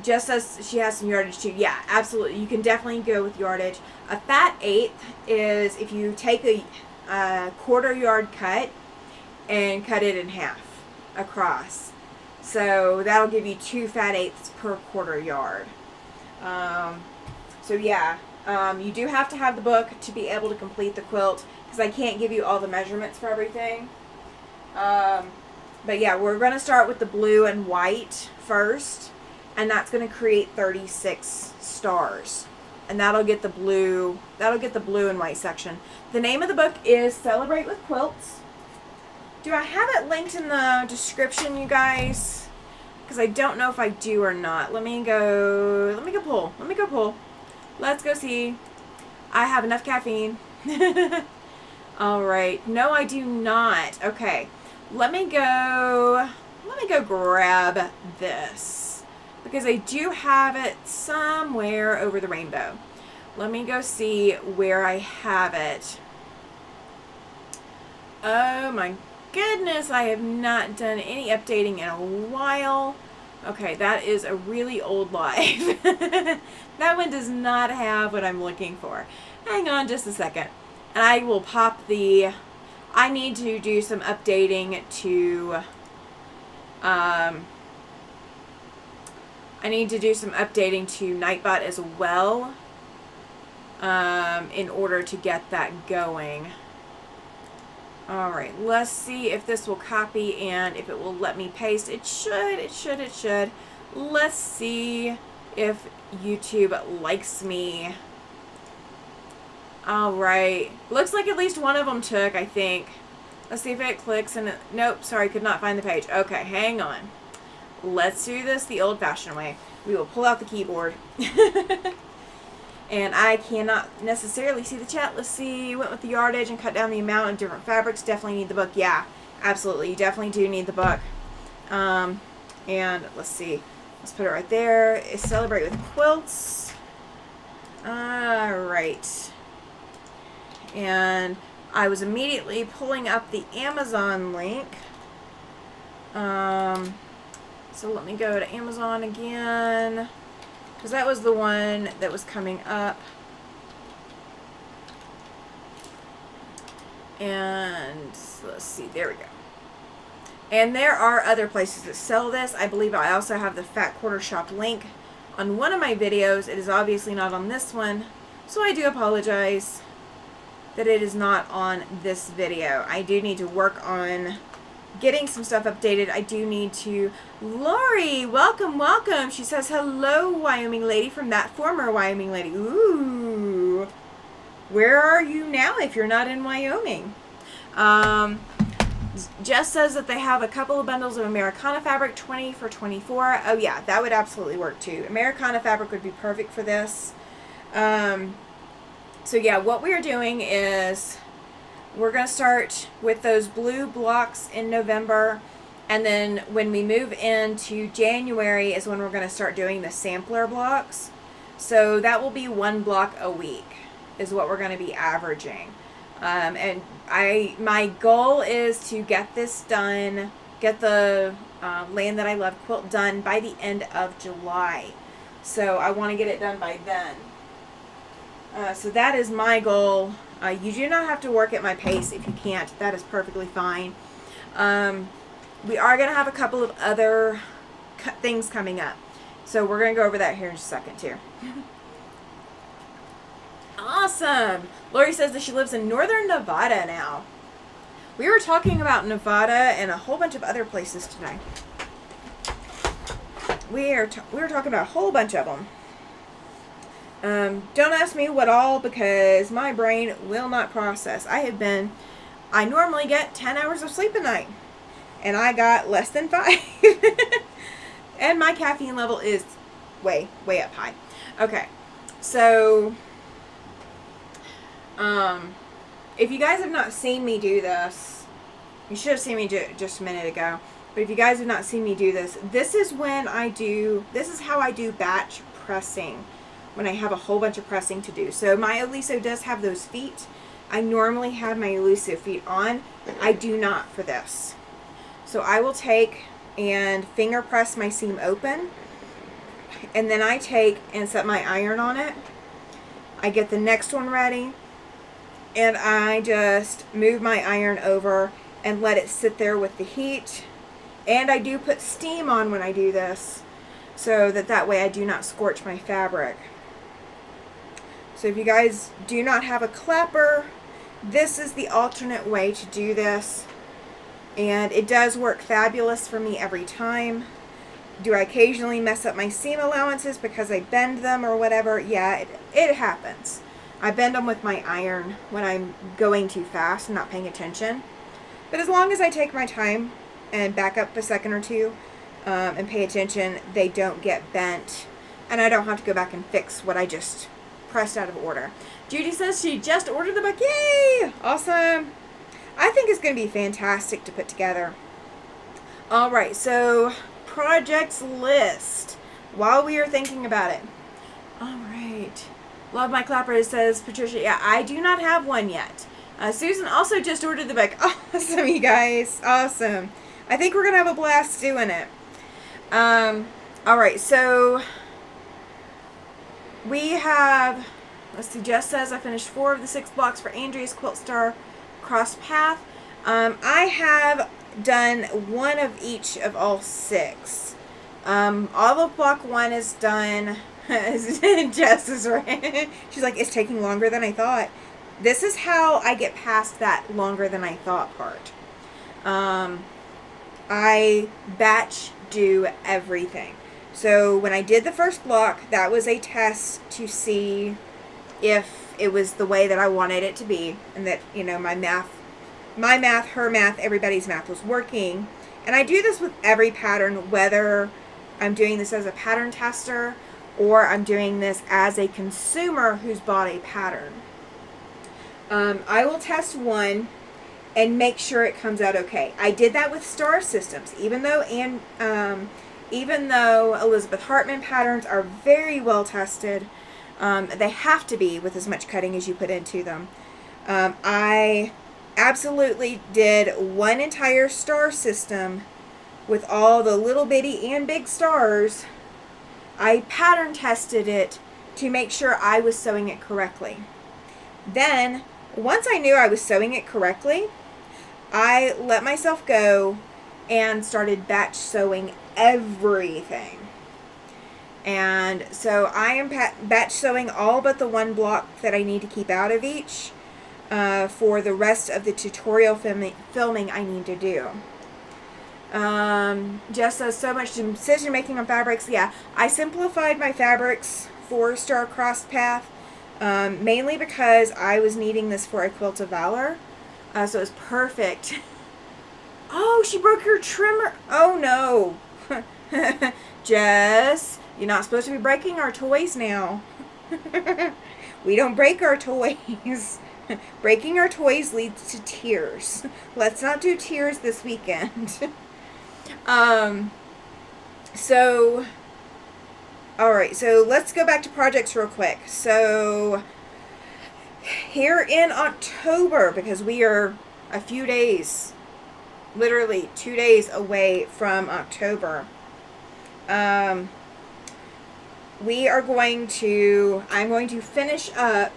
just as she has some yardage too. Yeah, absolutely. You can definitely go with yardage. A fat eighth is if you take a 1/4 yard cut and cut it in half across. So that'll give you 2 fat eighths per 1/4 yard. So yeah, you do have to have the book to be able to complete the quilt, because I can't give you all the measurements for everything. But yeah, we're going to start with the blue and white first, and that's going to create 36 stars. And that'll get the blue and white section. The name of the book is Celebrate with Quilts. Do I have it linked in the description, you guys? Because I don't know if I do or not. Let me go pull. Let's go see. I have enough caffeine. All right. No, I do not. Okay. Let me go grab this, because I do have it somewhere over the rainbow. Let me go see where I have it. Oh my goodness, I have not done any updating in a while. Okay, that is a really old live. That one does not have what I'm looking for. Hang on just a second. And I will pop the... I need to do some updating to... Nightbot as well, in order to get that going. Alright, let's see if this will copy and if it will let me paste. It should. Let's see if YouTube likes me. Alright, looks like at least one of them took, I think. Let's see if it clicks and nope, sorry, could not find the page. Okay, hang on. Let's do this the old-fashioned way. We will pull out the keyboard. And I cannot necessarily see the chat. Let's see. Went with the yardage and cut down the amount of different fabrics. Definitely need the book. Yeah, absolutely. You definitely do need the book. And let's see. Let's put it right there. It's Celebrate with Quilts. Alright. And I was immediately pulling up the Amazon link. So let me go to Amazon again, because that was the one that was coming up. And let's see, there we go. And there are other places that sell this. I believe I also have the Fat Quarter Shop link on one of my videos. It is obviously not on this one, so I do apologize that it is not on this video. I do need to work on getting some stuff updated. I do need to... Lori, welcome. She says, hello, Wyoming lady, from that former Wyoming lady. Ooh. Where are you now if you're not in Wyoming? Jess says that they have a couple of bundles of Americana fabric, 20 for $24. Oh yeah, that would absolutely work too. Americana fabric would be perfect for this. So yeah, what we are doing is we're going to start with those blue blocks in November, and then when we move into January is when we're going to start doing the sampler blocks. So that will be 1 block a week is what we're going to be averaging. And my goal is to get this done, get the Land That I Love quilt done by the end of July. So I want to get it done by then. So that is my goal. You do not have to work at my pace if you can't. That is perfectly fine. We are going to have a couple of other things coming up. So we're going to go over that here in just a second too. Awesome. Lori says that she lives in northern Nevada now. We were talking about Nevada and a whole bunch of other places today. We were talking about a whole bunch of them. Don't ask me what all, because my brain will not process. I normally get 10 hours of sleep a night, and I got less than 5. And my caffeine level is way up high. Okay, so if you guys have not seen me do this, you should have seen me do it just a minute ago. But if you guys have not seen me do this, this is how I do batch pressing when I have a whole bunch of pressing to do. So my Eliso does have those feet. I normally have my Eliso feet on. I do not for this. So I will take and finger press my seam open, and then I take and set my iron on it. I get the next one ready, and I just move my iron over and let it sit there with the heat. And I do put steam on when I do this, so that way I do not scorch my fabric. So if you guys do not have a clapper, this is the alternate way to do this. And it does work fabulous for me every time. Do I occasionally mess up my seam allowances because I bend them or whatever? Yeah, it happens. I bend them with my iron when I'm going too fast and not paying attention. But as long as I take my time and back up a second or two and pay attention, they don't get bent. And I don't have to go back and fix what I just pressed out of order. Judy says she just ordered the book. Yay! Awesome. I think it's going to be fantastic to put together. All right, so projects list while we are thinking about it. All right. Love my clapper, says Patricia. Yeah, I do not have one yet. Susan also just ordered the book. Awesome, you guys. Awesome. I think we're going to have a blast doing it. All right, so we have, let's see, Jess says I finished 4 of the 6 blocks for Andrea's Quilt Star Cross Path. I have done 1 of each of all 6. All of block 1 is done. Jess is right. She's like, it's taking longer than I thought. This is how I get past that longer than I thought part. I batch do everything. So when I did the first block, that was a test to see if it was the way that I wanted it to be, and that, you know, my math, her math, everybody's math was working. And I do this with every pattern, whether I'm doing this as a pattern tester or I'm doing this as a consumer who's bought a pattern. I will test one and make sure it comes out okay. I did that with Star Systems, even though Elizabeth Hartman patterns are very well tested. They have to be with as much cutting as you put into them. I absolutely did one entire star system with all the little bitty and big stars. I pattern tested it to make sure I was sewing it correctly. Then, once I knew I was sewing it correctly, I let myself go and started batch sewing everything. And so I am batch sewing all but the 1 block that I need to keep out of each for the rest of the tutorial filming I need to do. Jess says so much decision making on fabrics. Yeah, I simplified my fabrics for Star Cross Path mainly because I was needing this for a Quilt of Valor. So it was perfect. Oh, she broke her trimmer. Oh no. Jess, you're not supposed to be breaking our toys now. We don't break our toys. Breaking our toys leads to tears. Let's not do tears this weekend. So, alright, so let's go back to projects real quick. So, here in October, because we are a few days, literally 2 days away from October, I'm going to finish up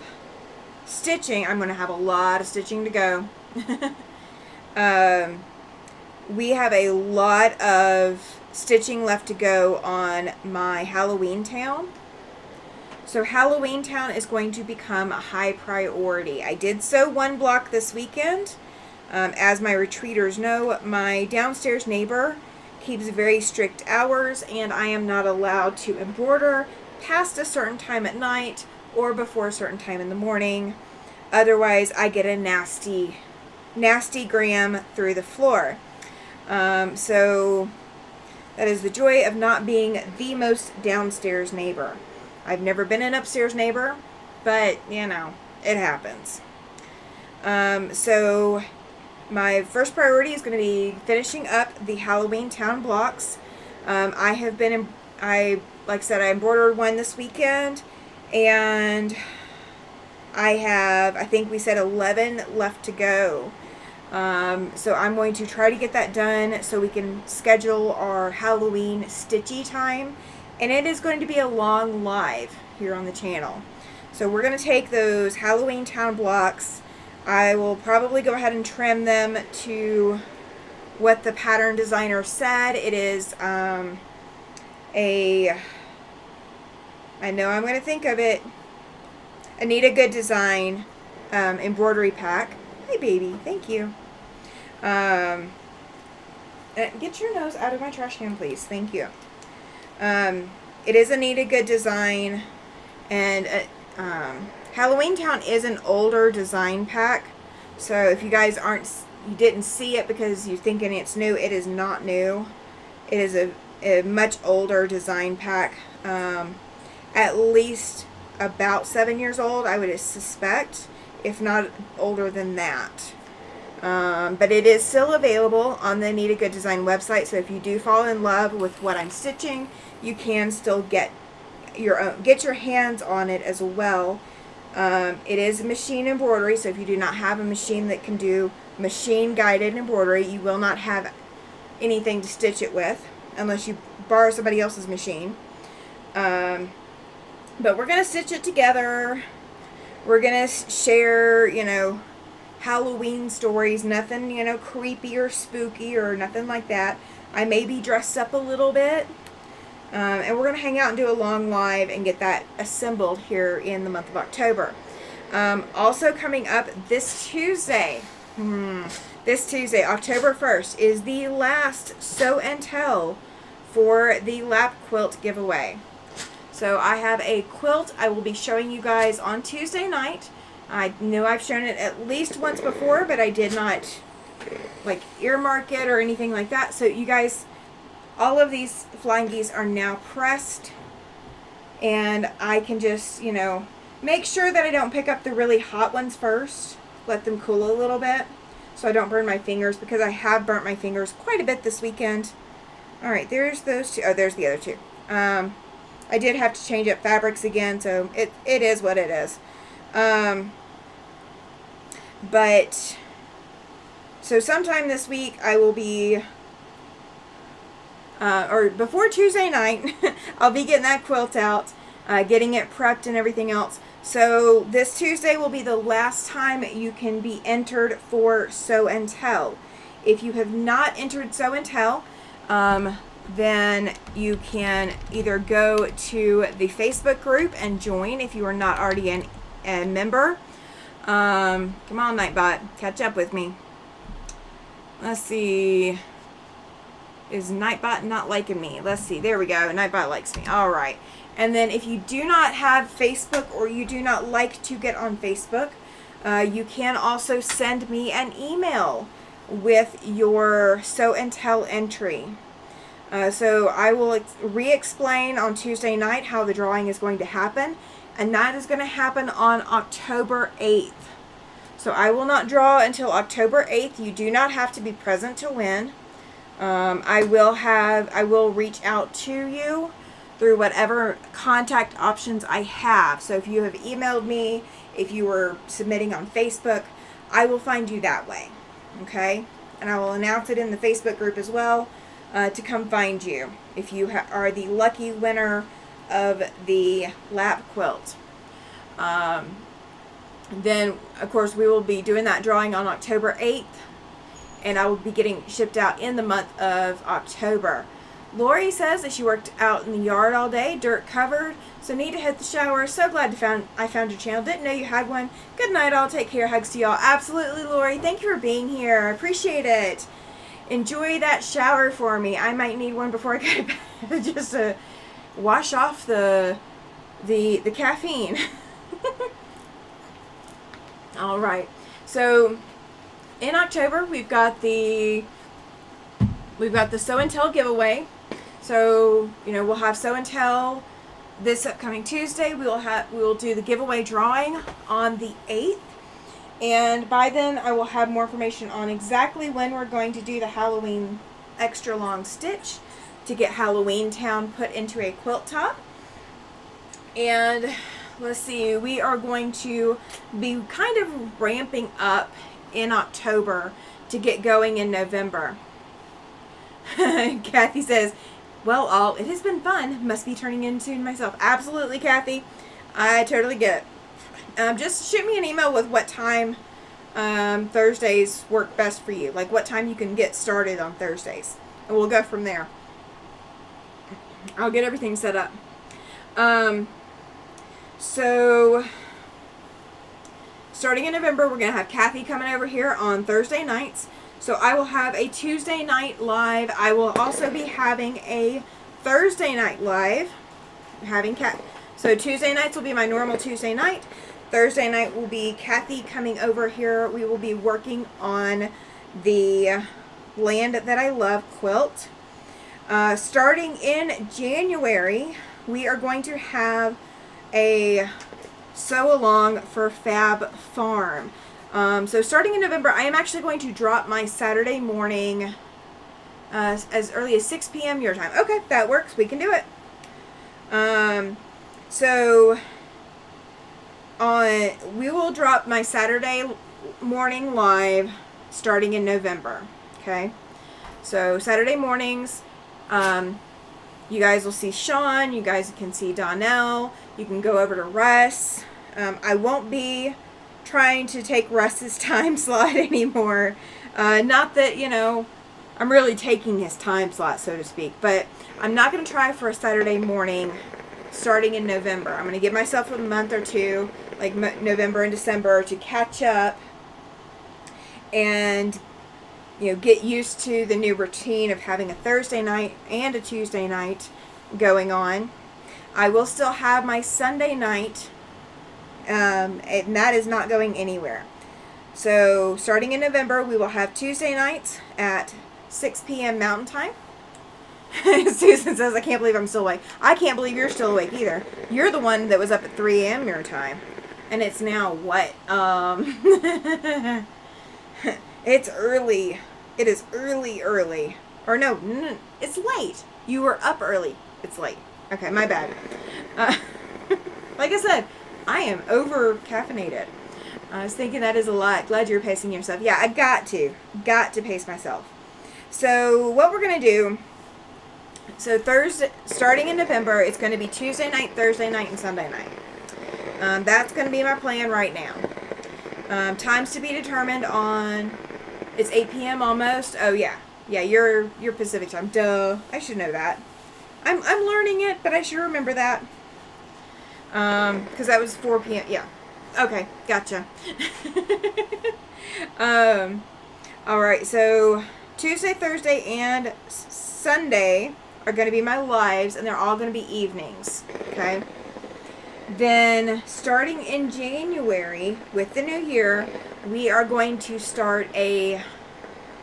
stitching. I'm going to have a lot of stitching to go. We have a lot of stitching left to go on my Halloween Town. So Halloween Town is going to become a high priority. I did sew one block this weekend. As my retreaters know, my downstairs neighbor keeps very strict hours, and I am not allowed to embroider past a certain time at night or before a certain time in the morning. Otherwise, I get a nasty gram through the floor. So that is the joy of not being the most downstairs neighbor. I've never been an upstairs neighbor, but, you know, it happens. So my first priority is going to be finishing up the Halloween Town blocks. Like I said, I embroidered one this weekend, and I think we said 11 left to go. So I'm going to try to get that done so we can schedule our Halloween stitchy time. And it is going to be a long live here on the channel. So we're going to take those Halloween Town blocks. I will probably go ahead and trim them to what the pattern designer said. It is I know I'm going to think of it, Anita Good Design embroidery pack. Hi baby, thank you. Get your nose out of my trash can, please. Thank you. It is Anita Good Design, and Halloween Town is an older design pack. So if you guys you didn't see it because you're thinking it's new, it is not new. It is a much older design pack. At least about 7 years old, I would suspect, if not older than that. But it is still available on the Anita Good Design website, so if you do fall in love with what I'm stitching, you can still get your hands on it as well. It is machine embroidery, so if you do not have a machine that can do machine guided embroidery, you will not have anything to stitch it with unless you borrow somebody else's machine. But we're going to stitch it together. We're going to share, Halloween stories, nothing, creepy or spooky or nothing like that. I may be dressed up a little bit. And we're going to hang out and do a long live and get that assembled here in the month of October. Also coming up this Tuesday, October 1st, is the last Sew and Tell for the lap quilt giveaway. So I have a quilt I will be showing you guys on Tuesday night. I know I've shown it at least once before, but I did not earmark it or anything like that. So you guys, all of these flying geese are now pressed, and I can just, make sure that I don't pick up the really hot ones first. Let them cool a little bit so I don't burn my fingers, because I have burnt my fingers quite a bit this weekend. Alright, there's those two. Oh, there's the other two. I did have to change up fabrics again, so it is what it is. But, so sometime this week I will be, or before Tuesday night, I'll be getting that quilt out, getting it prepped and everything else. So this Tuesday will be the last time you can be entered for Sew and Tell. If you have not entered Sew and Tell, then you can either go to the Facebook group and join if you are not already a member. Come on, Nightbot, catch up with me. Let's see. Is Nightbot not liking me? Let's see. There we go. Nightbot likes me. All right. And then if you do not have Facebook, or you do not like to get on Facebook, you can also send me an email with your Sew and Tell entry. So I will re-explain on Tuesday night how the drawing is going to happen. And that is going to happen on October 8th. So I will not draw until October 8th. You do not have to be present to win. I will reach out to you through whatever contact options I have. So if you have emailed me, if you were submitting on Facebook, I will find you that way. Okay? And I will announce it in the Facebook group as well, to come find you if you are the lucky winner of the lap quilt. Then of course we will be doing that drawing on October 8th, and I will be getting shipped out in the month of October. Lori says that she worked out in the yard all day, dirt covered, so need to hit the shower. So glad I found your channel. Didn't know you had one. Good night, all. Take care. Hugs to y'all. Absolutely, Lori. Thank you for being here. I appreciate it. Enjoy that shower for me. I might need one before I go to bed just to wash off the caffeine. All right. So in October, we've got the Show and Tell giveaway. So, we'll have Show and Tell this upcoming Tuesday. We will do the giveaway drawing on the 8th. And by then, I will have more information on exactly when we're going to do the Halloween extra long stitch to get Halloween Town put into a quilt top. And let's see, we are going to be kind of ramping up in October to get going in November. Kathy says, well, all, it has been fun. Must be turning into myself. Absolutely, Kathy. I totally get it. Just shoot me an email with what time Thursdays work best for you. Like what time you can get started on Thursdays. And we'll go from there. I'll get everything set up. So, starting in November, we're going to have Kathy coming over here on Thursday nights. So I will have a Tuesday night live. I will also be having a Thursday night live. So Tuesday nights will be my normal Tuesday night. Thursday night will be Kathy coming over here. We will be working on the Land That I Love quilt. Starting in January, we are going to have a sew along for Fab Farm. So starting in November, I am actually going to drop my Saturday morning as early as 6 p.m. your time. Okay, that works. We can do it. We will drop my Saturday morning live starting in November. Okay, so Saturday mornings, you guys will see Sean. You guys can see Donnell. You can go over to Russ. I won't be trying to take Russ's time slot anymore. Not that, I'm really taking his time slot, so to speak. But I'm not going to try for a Saturday morning starting in November. I'm going to give myself a month or two, like November and December, to catch up and, get used to the new routine of having a Thursday night and a Tuesday night going on. I will still have my Sunday night, and that is not going anywhere. So starting in November, we will have Tuesday nights at 6 p.m. Mountain Time. Susan says, I can't believe I'm still awake. I can't believe you're still awake either. You're the one that was up at 3 a.m. your time. And it's now what? It's early. It is early. Or no, it's late. You were up early. It's late. Okay, my bad. Like I said, I am over caffeinated. I was thinking that is a lot. Glad you're pacing yourself. Yeah, I got to pace myself. So what we're going to do, so Thursday, starting in November, it's going to be Tuesday night, Thursday night, and Sunday night. That's going to be my plan right now. Times to be determined on, it's 8 p.m. almost. Oh yeah. Yeah, you're Pacific time. Duh. I should know that. I'm learning it, but I should remember that. Because that was 4 p.m. Yeah. Okay, gotcha. Alright, so Tuesday, Thursday, and Sunday are going to be my lives, and they're all going to be evenings. Okay? Then, starting in January, with the new year, we are going to start a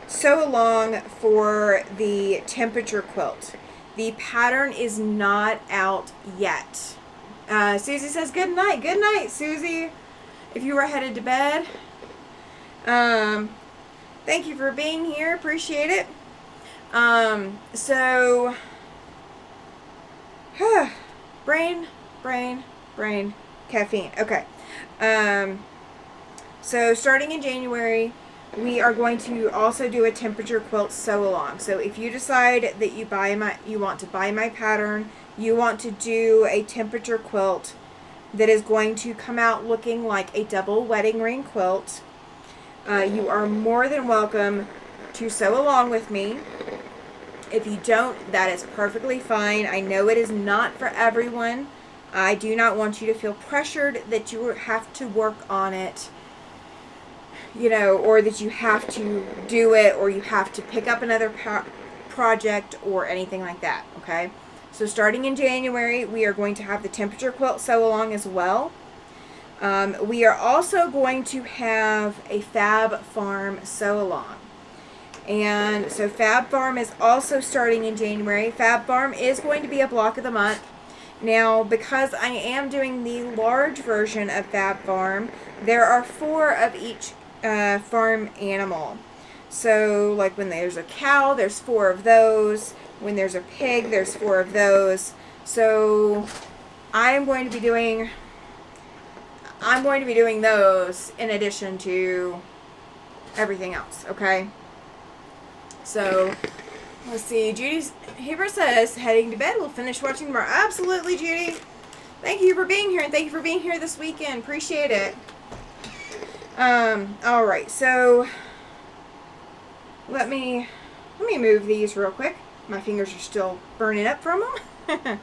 sew-along for the temperature quilt. The pattern is not out yet. Susie says, good night. Good night, Susie. If you were headed to bed. Thank you for being here. Appreciate it. So, brain, caffeine. Okay. So, starting in January, we are going to also do a temperature quilt sew-along. So, if you decide that you want to buy my pattern, you want to do a temperature quilt that is going to come out looking like a double wedding ring quilt, you are more than welcome to sew along with me. If you don't, that is perfectly fine. I know it is not for everyone. I do not want you to feel pressured that you have to work on it, you know, or that you have to do it, or you have to pick up another project or anything like that, okay? So starting in January, we are going to have the temperature quilt sew along as well. We are also going to have a Fab Farm sew along. And so Fab Farm is also starting in January. Fab Farm is going to be a block of the month. Now, because I am doing the large version of Fab Farm, there are 4 of each farm animal. So, like when there's a cow, there's 4 of those. When there's a pig, there's 4 of those. So, I'm going to be doing those in addition to everything else, okay? So, let's see. Judy's Heber says, heading to bed. We'll finish watching tomorrow. Absolutely, Judy. Thank you for being here, and thank you for being here this weekend. Appreciate it. All right. So, let me move these real quick. My fingers are still burning up from them.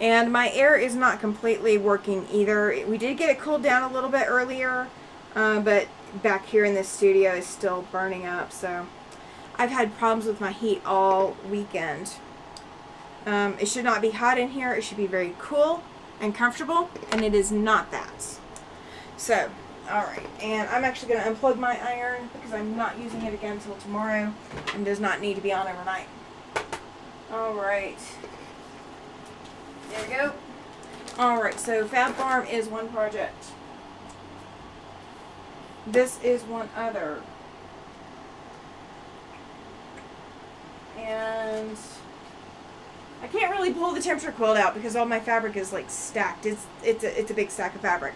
And my air is not completely working either. We did get it cooled down a little bit earlier, but back here in this studio is still burning up, so I've had problems with my heat all weekend. It should not be hot in here. It should be very cool and comfortable, and it is not that. So, alright, and I'm actually going to unplug my iron because I'm not using it again until tomorrow and does not need to be on overnight. Alright. There we go. Alright, so Fab Farm is one project. This is one other. And I can't really pull the temperature quilt out because all my fabric is like stacked. It's a big stack of fabric.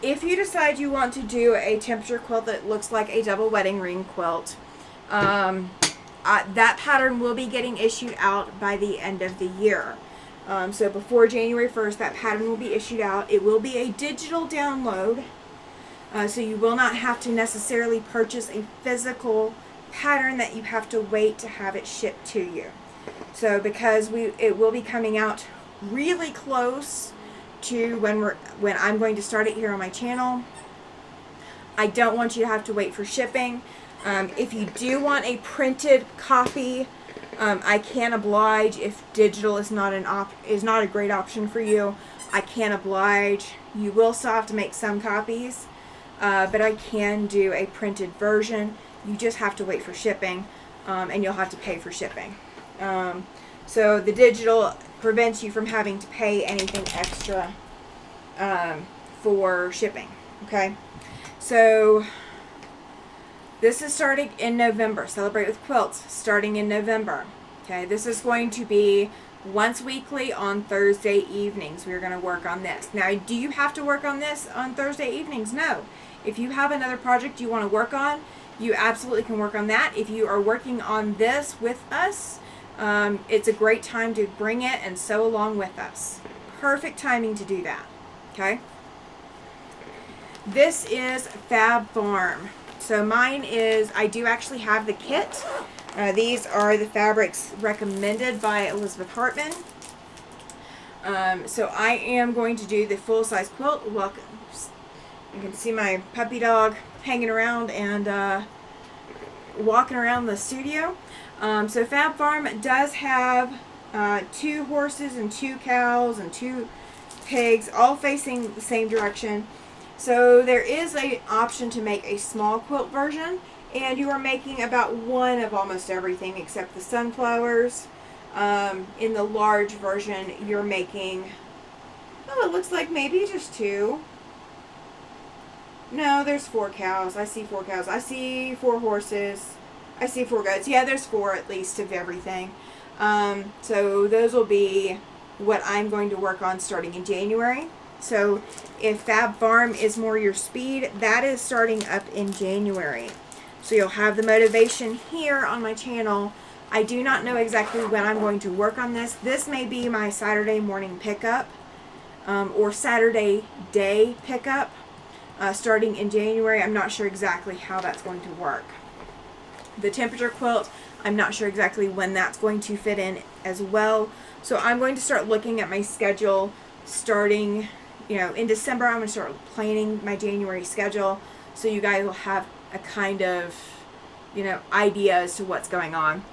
If you decide you want to do a temperature quilt that looks like a double wedding ring quilt, that pattern will be getting issued out by the end of the year. So before January 1st, that pattern will be issued out. It will be a digital download, so you will not have to necessarily purchase a physical pattern that you have to wait to have it shipped to you. So because it will be coming out really close to when I'm going to start it here on my channel, I don't want you to have to wait for shipping. If you do want a printed copy, I can oblige. If digital is not a great option for you, I can oblige. You will still have to make some copies, but I can do a printed version. You just have to wait for shipping, and you'll have to pay for shipping. So the digital prevents you from having to pay anything extra for shipping. Okay, so this is starting in November. Celebrate with Quilts, starting in November. Okay, this is going to be once weekly on Thursday evenings. We're going to work on this. Now, do you have to work on this on Thursday evenings? No. If you have another project you want to work on, you absolutely can work on that. If you are working on this with us, it's a great time to bring it and sew along with us. Perfect timing to do that. Okay? This is Fab Farm. So mine is, I do actually have the kit. These are the fabrics recommended by Elizabeth Hartman. So I am going to do the full-size quilt. Welcome. You can see my puppy dog hanging around and walking around the studio. So Fab Farm does have 2 horses and 2 cows and 2 pigs, all facing the same direction. So there is an option to make a small quilt version, and you are making about 1 of almost everything except the sunflowers. In the large version, you're making, oh, it looks like maybe just 2. No, there's 4 cows. I see 4 cows. I see 4 horses. I see 4 goats. Yeah, there's 4 at least of everything. So those will be what I'm going to work on starting in January. So if Fab Farm is more your speed, that is starting up in January. So you'll have the motivation here on my channel. I do not know exactly when I'm going to work on this. This may be my Saturday morning pickup or Saturday day pickup starting in January. I'm not sure exactly how that's going to work. The temperature quilt, I'm not sure exactly when that's going to fit in as well. So I'm going to start looking at my schedule starting, in December. I'm going to start planning my January schedule so you guys will have a kind of, idea as to what's going on.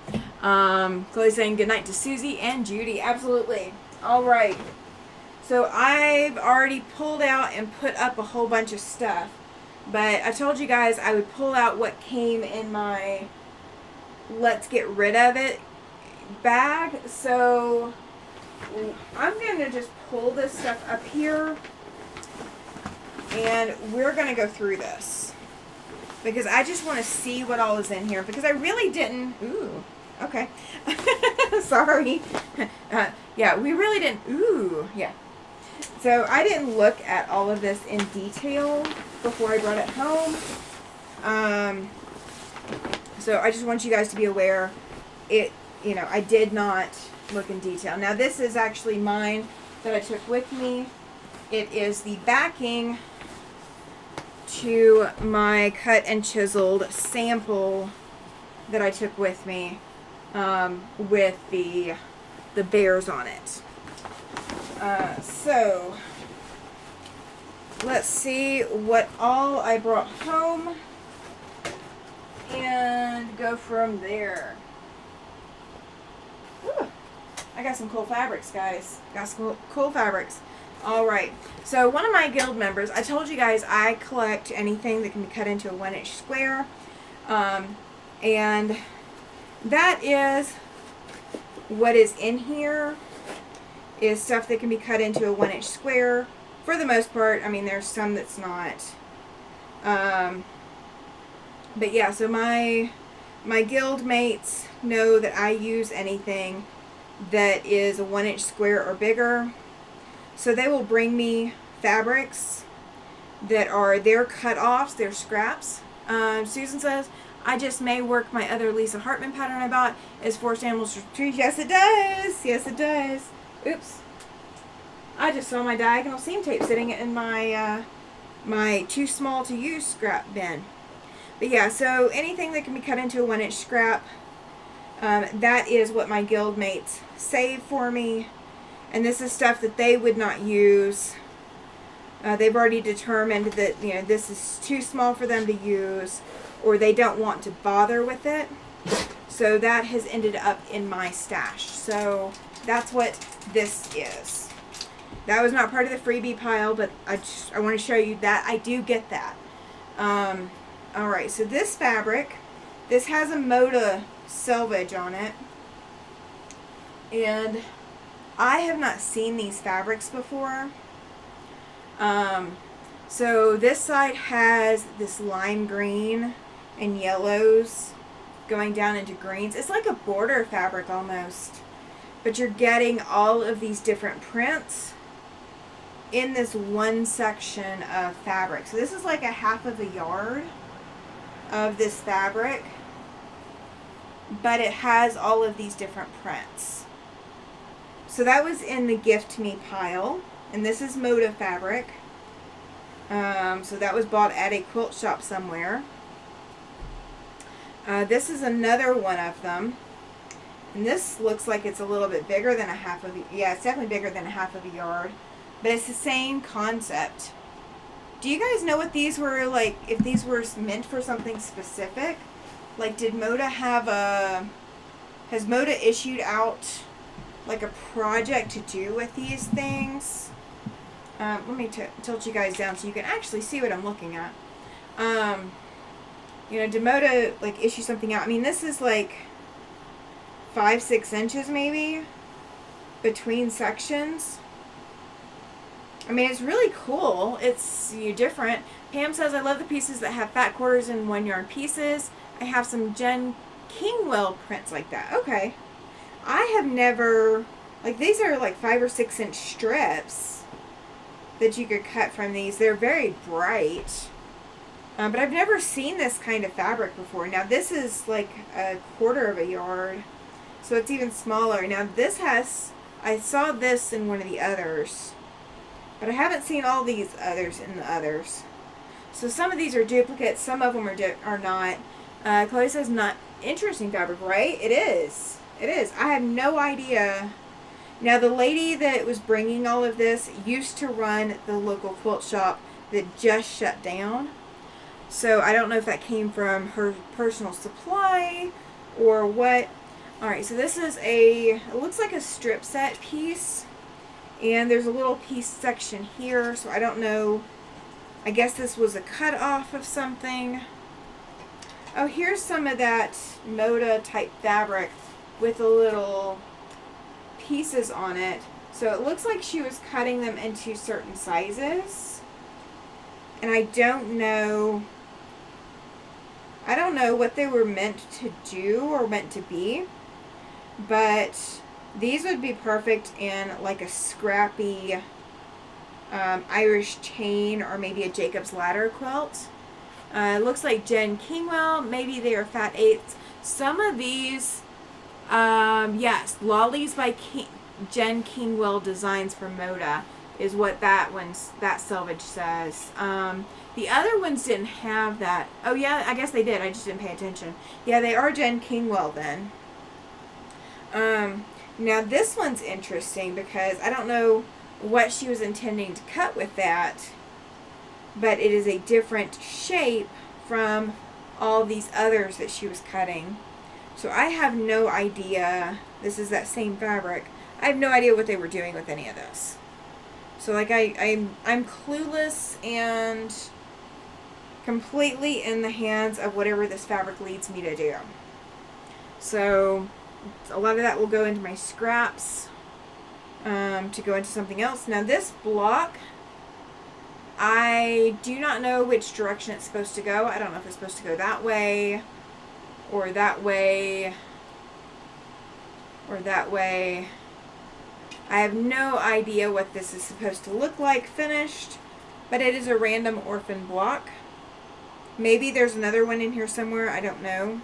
Chloe's saying good night to Susie and Judy. Absolutely. All right. So I've already pulled out and put up a whole bunch of stuff. But I told you guys I would pull out what came in my let's get rid of it bag. So I'm going to just pull this stuff up here. And we're going to go through this. Because I just want to see what all is in here. Because I really didn't... Ooh. Okay. Sorry. Yeah, we really didn't... Ooh. Yeah. So I didn't look at all of this in detail before I brought it home. So I just want you guys to be aware. I did not look in detail. Now this is actually mine that I took with me. It is the backing to my cut and chiseled sample that I took with me, with the bears on it. So let's see what all I brought home and go from there. Ooh, I got some cool fabrics, guys. Got some cool fabrics. Alright, so one of my guild members, I told you guys I collect anything that can be cut into a 1-inch square. And that is what is in here, is stuff that can be cut into a 1-inch square. For the most part, I mean, there's some that's not. But yeah, so my guild mates know that I use anything that is a 1-inch square or bigger. So they will bring me fabrics that are their cut-offs, their scraps. Susan says, I just may work my other Lisa Hartman pattern I bought is Forced Animals for Trees. Yes, it does. Yes, it does. Oops. I just saw my diagonal seam tape sitting in my my too small to use scrap bin. But yeah, so anything that can be cut into a 1-inch scrap, that is what my guild mates save for me. And this is stuff that they would not use. They've already determined that, this is too small for them to use, or they don't want to bother with it. So that has ended up in my stash. So that's what this is. That was not part of the freebie pile, but I want to show you that I do get that. Alright, so this fabric, this has a Moda selvage on it. And I have not seen these fabrics before. So this side has this lime green and yellows going down into greens. It's like a border fabric almost. But you're getting all of these different prints in this one section of fabric. So this is like a half of a yard of this fabric. But it has all of these different prints. So that was in the gift me pile. And this is Moda fabric. So that was bought at a quilt shop somewhere. This is another one of them. And this looks like it's a little bit bigger than a half of a... Yeah, it's definitely bigger than a half of a yard. But it's the same concept. Do you guys know what these were like, if these were meant for something specific? Like, did Moda have a... Has Moda issued out like a project to do with these things? Let me tilt you guys down so you can actually see what I'm looking at. Did Moda like issue something out? I mean, this is like 5-6 inches maybe between sections. I mean, it's really cool. It's different. Pam says, I love the pieces that have fat quarters and 1 yard pieces. I have some Jen Kingwell prints like that. Okay. I have never, like, these are like 5 or 6 inch strips that you could cut from these. They're very bright. But I've never seen this kind of fabric before. Now this is like a 1/4 of a yard. So it's even smaller. Now this has, I saw this in one of the others. But I haven't seen all these others in the others. So some of these are duplicates. Some of them are not. Chloe says, interesting fabric, right? It is. It is. I have no idea. Now, the lady that was bringing all of this used to run the local quilt shop that just shut down. So I don't know if that came from her personal supply or what. All right, so this is it looks like a strip set piece. And there's a little piece section here, so I don't know. I guess this was a cut off of something. Oh, here's some of that Moda type fabric with the little pieces on it. So it looks like she was cutting them into certain sizes. And I don't know what they were meant to do or meant to be. But these would be perfect in like a scrappy Irish chain or maybe a Jacob's Ladder quilt. It looks like Jen Kingwell. Maybe they are fat eighths. Some of these, yes, Lollies by Jen Kingwell Designs for Moda is what that selvage says. The other ones didn't have that. Oh yeah, I guess they did. I just didn't pay attention. Yeah, they are Jen Kingwell then. Now this one's interesting because I don't know what she was intending to cut with that, but it is a different shape from all these others that she was cutting. So I have no idea. This is that same fabric. I have no idea what they were doing with any of this. So like I'm clueless and completely in the hands of whatever this fabric leads me to do. So a lot of that will go into my scraps to go into something else. Now this block, I do not know which direction it's supposed to go. I don't know if it's supposed to go that way or that way or that way. I have no idea what this is supposed to look like finished, but it is a random orphan block. Maybe there's another one in here somewhere. I don't know.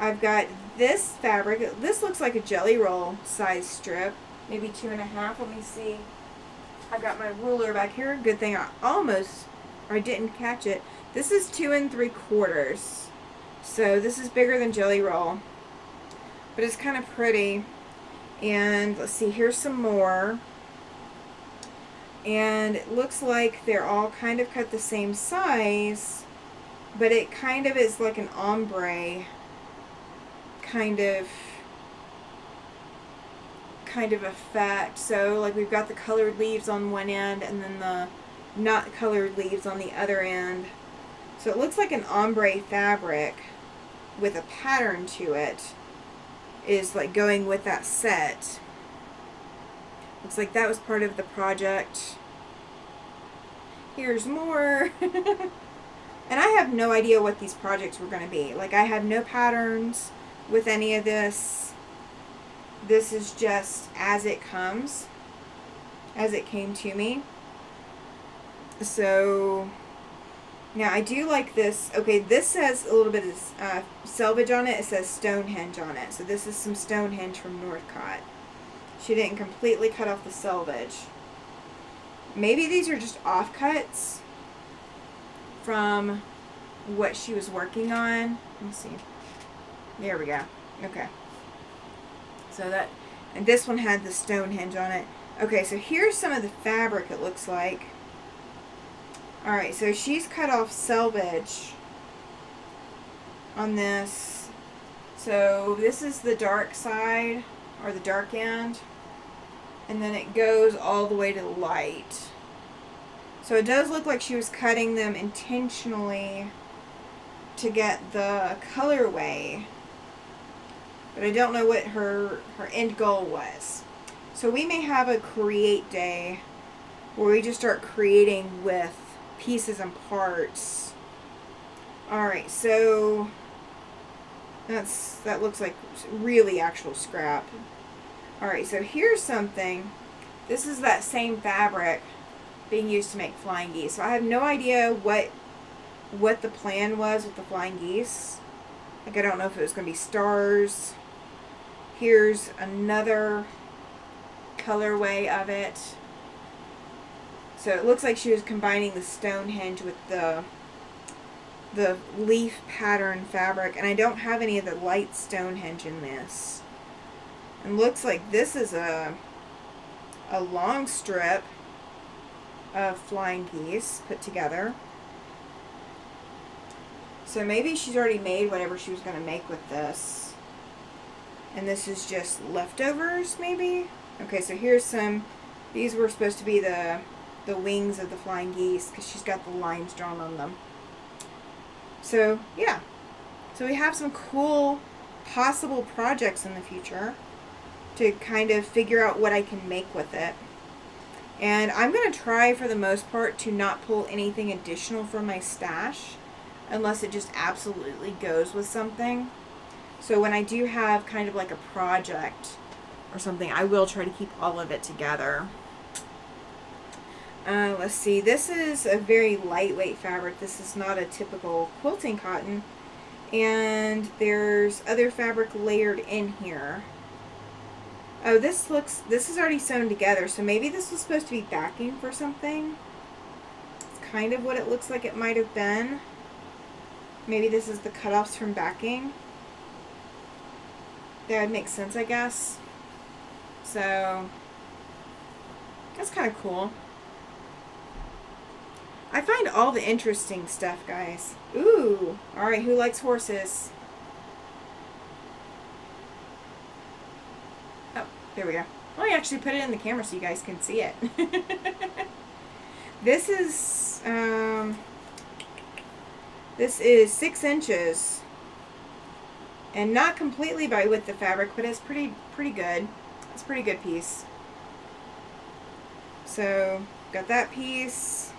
I've got this fabric. This looks like a jelly roll size strip. Maybe 2.5. Let me see. I've got my ruler back here. Good thing I didn't catch it. This is 2 3/4. So this is bigger than jelly roll. But it's kind of pretty. And let's see, here's some more. And it looks like they're all kind of cut the same size, but it kind of is like an ombre kind of effect. So like we've got the colored leaves on one end and then the not colored leaves on the other end. So it looks like an ombre fabric with a pattern to it is like going with that set. Looks like that was part of the project. Here's more. And I have no idea what these projects were going to be. Like I have no patterns with any of this. This is just as it comes, as it came to me. So now I do like this. Okay, this says a little bit of selvage on it. It says Stonehenge on it. So this is some Stonehenge from Northcott. She didn't completely cut off the selvage. Maybe these are just offcuts from what she was working on. Let me see. There we go. Okay. So that, and this one had the Stonehenge on it. Okay, so here's some of the fabric it looks like. Alright, so she's cut off selvage on this. So this is the dark side, or the dark end. And then it goes all the way to the light. So it does look like she was cutting them intentionally to get the colorway. But I don't know what her end goal was. So we may have a create day where we just start creating with pieces and parts. Alright, so that looks like really actual scrap. Alright, so here's something. This is that same fabric being used to make flying geese. So I have no idea what the plan was with the flying geese. Like I don't know if it was going to be stars. Here's another colorway of it. So it looks like she was combining the Stonehenge with the the leaf pattern fabric, and I don't have any of the light Stonehenge in this. And looks like this is a long strip of flying geese put together. So maybe she's already made whatever she was going to make with this. And this is just leftovers, maybe? Okay, so here's some. These were supposed to be the wings of the flying geese because she's got the lines drawn on them. So, yeah. So we have some cool possible projects in the future to kind of figure out what I can make with it. And I'm going to try for the most part to not pull anything additional from my stash unless it just absolutely goes with something. So when I do have kind of like a project or something, I will try to keep all of it together. Let's see, this is a very lightweight fabric. This is not a typical quilting cotton. And there's other fabric layered in here. Oh, this is already sewn together, so maybe this was supposed to be backing for something. It's kind of what it looks like it might have been. Maybe this is the cutoffs from backing. That would make sense, I guess. So, that's kind of cool. I find all the interesting stuff, guys. Ooh, alright, who likes horses? Oh, there we go. Well, I actually put it in the camera so you guys can see it. This is 6 inches. And not completely by width the fabric, but it's pretty good. It's a pretty good piece. So, got that piece.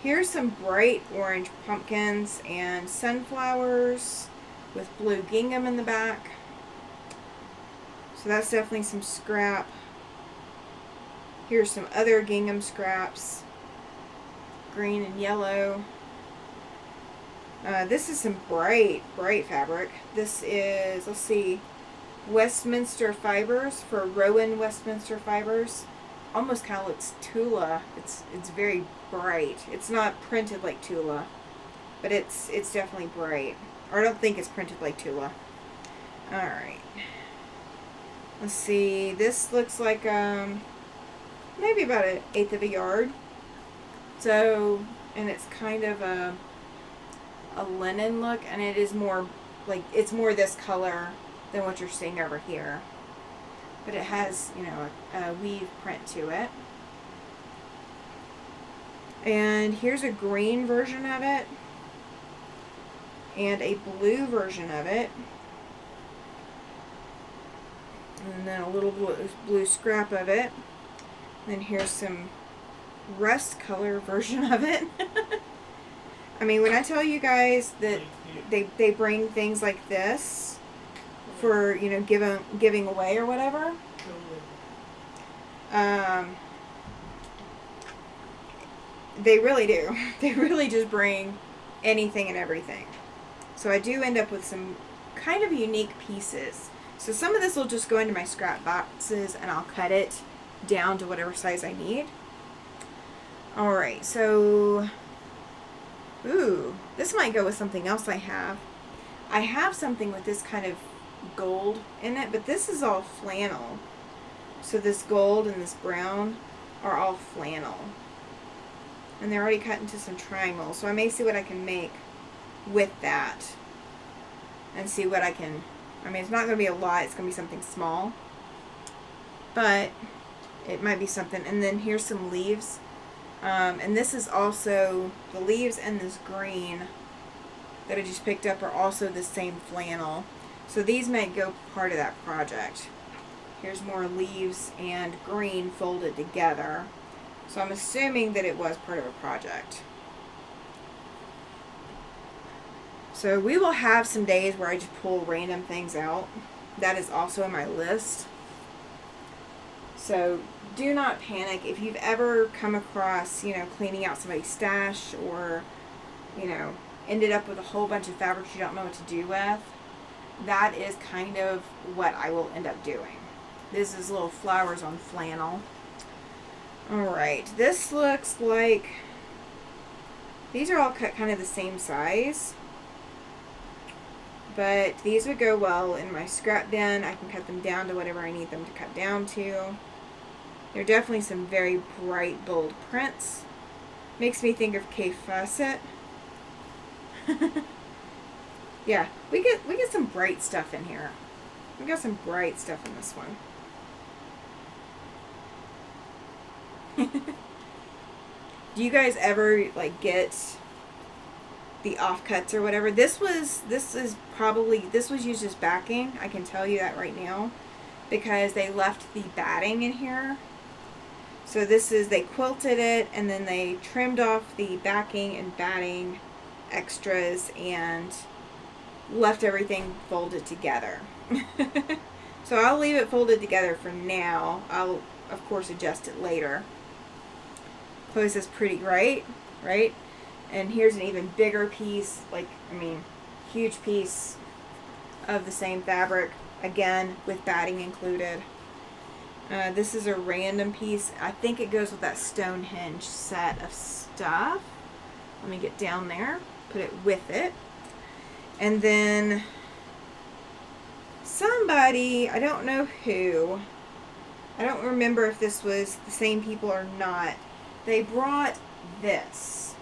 Here's some bright orange pumpkins and sunflowers with blue gingham in the back. So that's definitely some scrap. Here's some other gingham scraps. Green and yellow. This is some bright fabric. This is, let's see, Westminster Fibers for Rowan Westminster Fibers. Almost kind of looks Tula. It's very bright. It's not printed like Tula, but it's definitely bright. Or I don't think it's printed like Tula. All right. Let's see. This looks like maybe about 1/8 of a yard. So, and it's kind of a linen look, and it is more like, it's more this color than what you're seeing over here. But it has, you know, a weave print to it. And here's a green version of it. And a blue version of it. And then a little blue scrap of it. And then here's some rust color version of it. I mean, when I tell you guys that they bring things like this for, you know, giving away or whatever, they really do. They really just bring anything and everything. So I do end up with some kind of unique pieces. So some of this will just go into my scrap boxes and I'll cut it down to whatever size I need. Alright, so ooh, this might go with something else I have. I have something with this kind of gold in it, but this is all flannel. So this gold and this brown are all flannel. And they're already cut into some triangles. So I may see what I can make with that. And see what I can, I mean, it's not going to be a lot. It's going to be something small. But it might be something. And then here's some leaves. And this is also, the leaves and this green that I just picked up are also the same flannel. So these might go part of that project. Here's more leaves and green folded together. So I'm assuming that it was part of a project. So we will have some days where I just pull random things out. That is also in my list. So do not panic if you've ever come across, you know, cleaning out somebody's stash or, you know, ended up with a whole bunch of fabrics you don't know what to do with. That is kind of what I will end up doing. This is little flowers on flannel. Alright, this looks like These are all cut kind of the same size, but these would go well in my scrap bin. I can cut them down to whatever I need them to cut down to. They're definitely some very bright, bold prints. Makes me think of Kay Fawcett. Yeah, we get some bright stuff in here. We got some bright stuff in this one. Do you guys ever like get the offcuts or whatever? This was used as backing. I can tell you that right now, because they left the batting in here. So they quilted it and then they trimmed off the backing and batting extras and left everything folded together. So I'll leave it folded together for now. I'll of course adjust it later. Chloe says pretty, right? And here's an even bigger piece, huge piece of the same fabric, again with batting included. This is a random piece. I think it goes with that Stonehenge set of stuff. Let me get down there, put it with it. And then somebody, I don't know who, I don't remember if this was the same people or not, they brought this.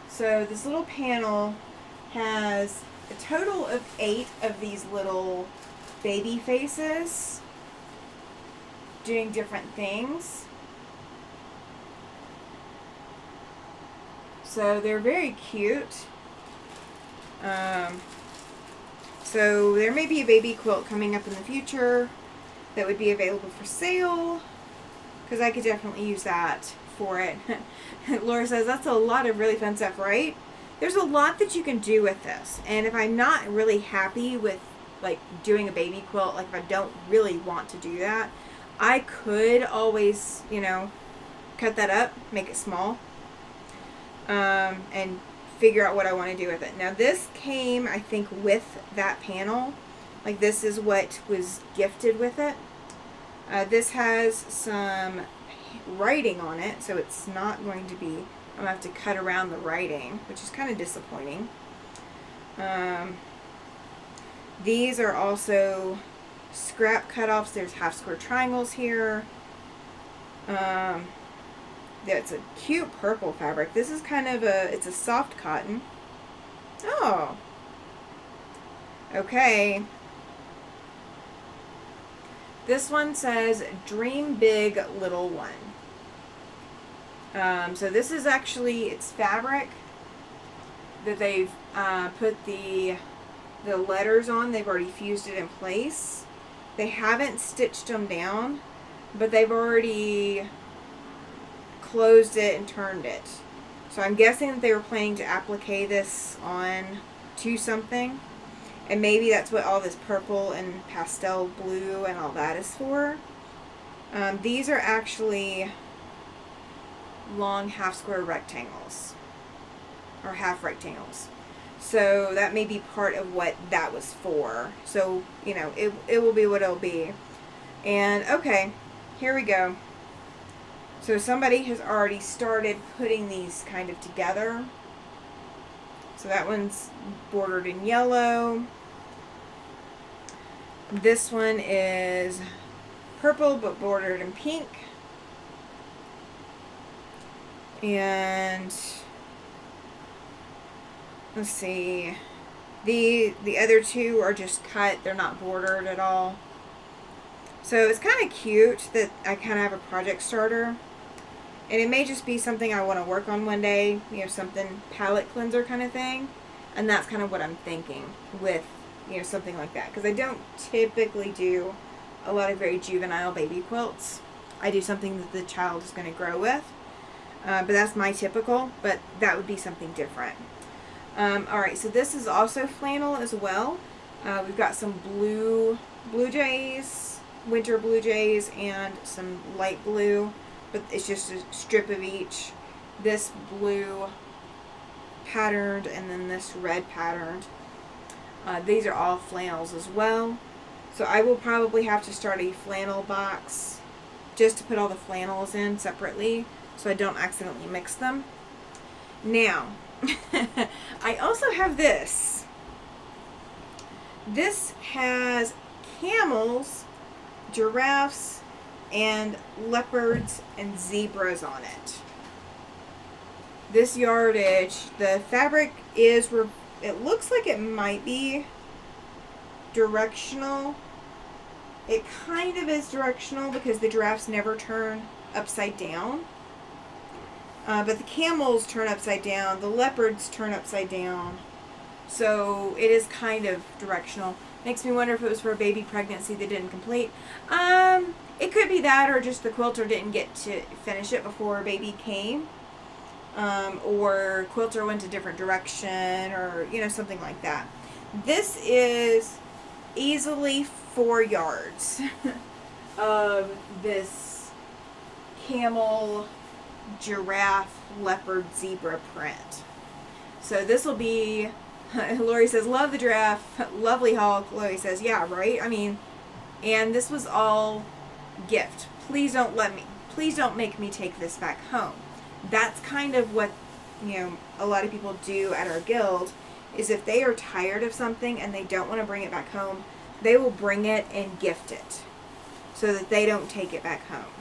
So this little panel has a total of 8 of these little baby faces doing different things. So they're very cute. So there may be a baby quilt coming up in the future that would be available for sale, because I could definitely use that for it. Laura says, that's a lot of really fun stuff, right? There's a lot that you can do with this. And if I'm not really happy with like doing a baby quilt, like if I don't really want to do that, I could always, cut that up, make it small, and figure out what I want to do with it. Now this came, I think, with that panel. Like this is what was gifted with it. This has some writing on it, so it's not going to be, I'm going to have to cut around the writing, which is kind of disappointing. These are also scrap cutoffs. There's half square triangles here. It's a cute purple fabric. This is kind of it's a soft cotton. Oh. Okay. This one says, dream big, little one. So this is actually, it's fabric that they've put the letters on. They've already fused it in place. They haven't stitched them down, but they've already closed it and turned it. So I'm guessing that they were planning to applique this on to something. And maybe that's what all this purple and pastel blue and all that is for. These are actually long half square rectangles. Or half rectangles. So that may be part of what that was for. So, it will be what it'll be. And, okay, here we go. So somebody has already started putting these kind of together. So that one's bordered in yellow. This one is purple but bordered in pink. And let's see. The other two are just cut. They're not bordered at all. So it's kind of cute that I kind of have a project starter. And it may just be something I want to work on one day. Something palette cleanser kind of thing. And that's kind of what I'm thinking with, something like that. Because I don't typically do a lot of very juvenile baby quilts. I do something that the child is going to grow with. But that's my typical. But that would be something different. Alright, so this is also flannel as well. We've got some blue jays, winter blue jays, and some light blue. But it's just a strip of each. This blue patterned and then this red patterned. These are all flannels as well. So I will probably have to start a flannel box just to put all the flannels in separately so I don't accidentally mix them. Now, I also have this. This has camels, giraffes, and leopards and zebras on it. This yardage, the fabric is, it looks like it might be directional. It kind of is directional because the giraffes never turn upside down. But the camels turn upside down. The leopards turn upside down. So it is kind of directional. Makes me wonder if it was for a baby pregnancy that didn't complete. It could be that, or just the quilter didn't get to finish it before baby came. Or quilter went a different direction, or, something like that. This is easily 4 yards of this camel, giraffe, leopard, zebra print. So this will be, Lori says, love the giraffe, lovely haul. Chloe says, yeah, right? And this was all gift. Please don't make me take this back home. That's kind of what, a lot of people do at our guild, is if they are tired of something and they don't want to bring it back home, they will bring it and gift it so that they don't take it back home.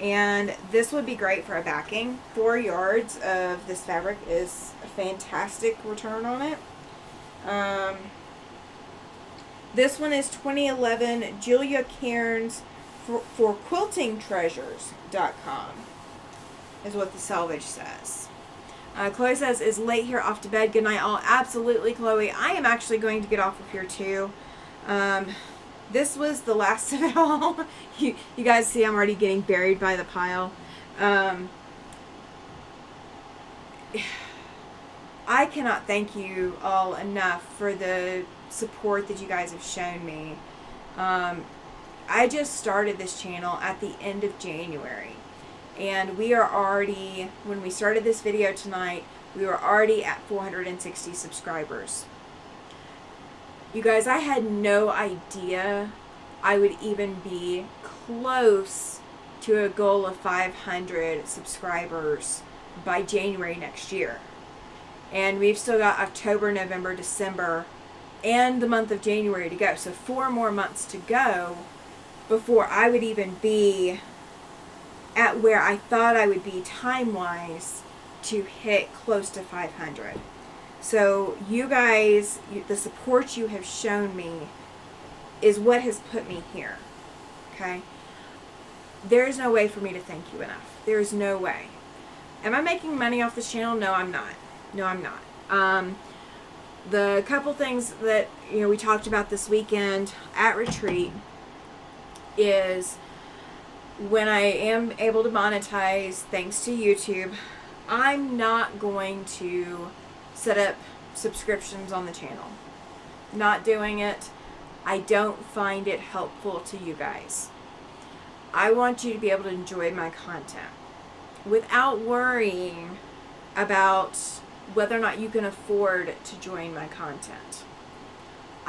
And this would be great for a backing. 4 yards of this fabric is a fantastic return on it. This one is 2011 Julia Cairns for quiltingtreasures.com is what the selvage says. Chloe says, is late here, off to bed. Good night all. Absolutely, Chloe. I am actually going to get off of here too. This was the last of it all. You guys see I'm already getting buried by the pile. I cannot thank you all enough for the support that you guys have shown me. I just started this channel at the end of January. And we are already, when we started this video tonight, we were already at 460 subscribers. You guys, I had no idea I would even be close to a goal of 500 subscribers by January next year. And we've still got October, November, December, and the month of January to go. So 4 more months to go before I would even be at where I thought I would be time-wise to hit close to 500. So you guys, the support you have shown me is what has put me here. Okay? There is no way for me to thank you enough. There is no way. Am I making money off this channel? No, I'm not. No, I'm not. The couple things that we talked about this weekend at retreat is when I am able to monetize thanks to YouTube, I'm not going to set up subscriptions on the channel. Not doing it. I don't find it helpful to you guys. I want you to be able to enjoy my content without worrying about whether or not you can afford to join my content.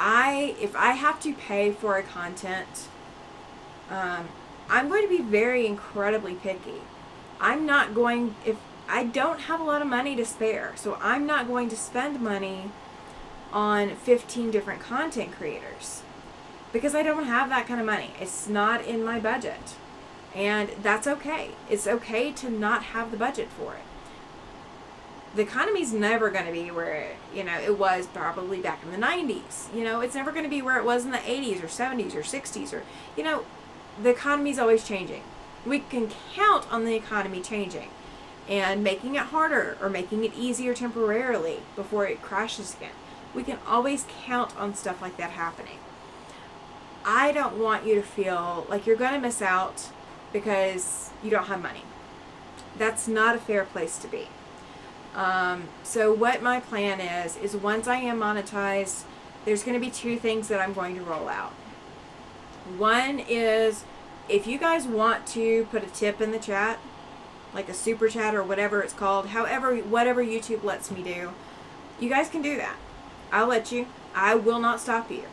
If I have to pay for a content, I'm going to be very incredibly picky. If I don't have a lot of money to spare, so I'm not going to spend money on 15 different content creators because I don't have that kind of money. It's not in my budget, and that's okay. It's okay to not have the budget for it. The economy's never going to be where it was probably back in the 90s. It's never going to be where it was in the 80s or 70s or 60s or the economy's always changing. We can count on the economy changing and making it harder or making it easier temporarily before it crashes again. We can always count on stuff like that happening. I don't want you to feel like you're going to miss out because you don't have money. That's not a fair place to be. So what my plan is once I am monetized, there's going to be 2 things that I'm going to roll out. One is, if you guys want to put a tip in the chat, like a super chat or whatever it's called, whatever YouTube lets me do, you guys can do that. I'll let you. I will not stop you.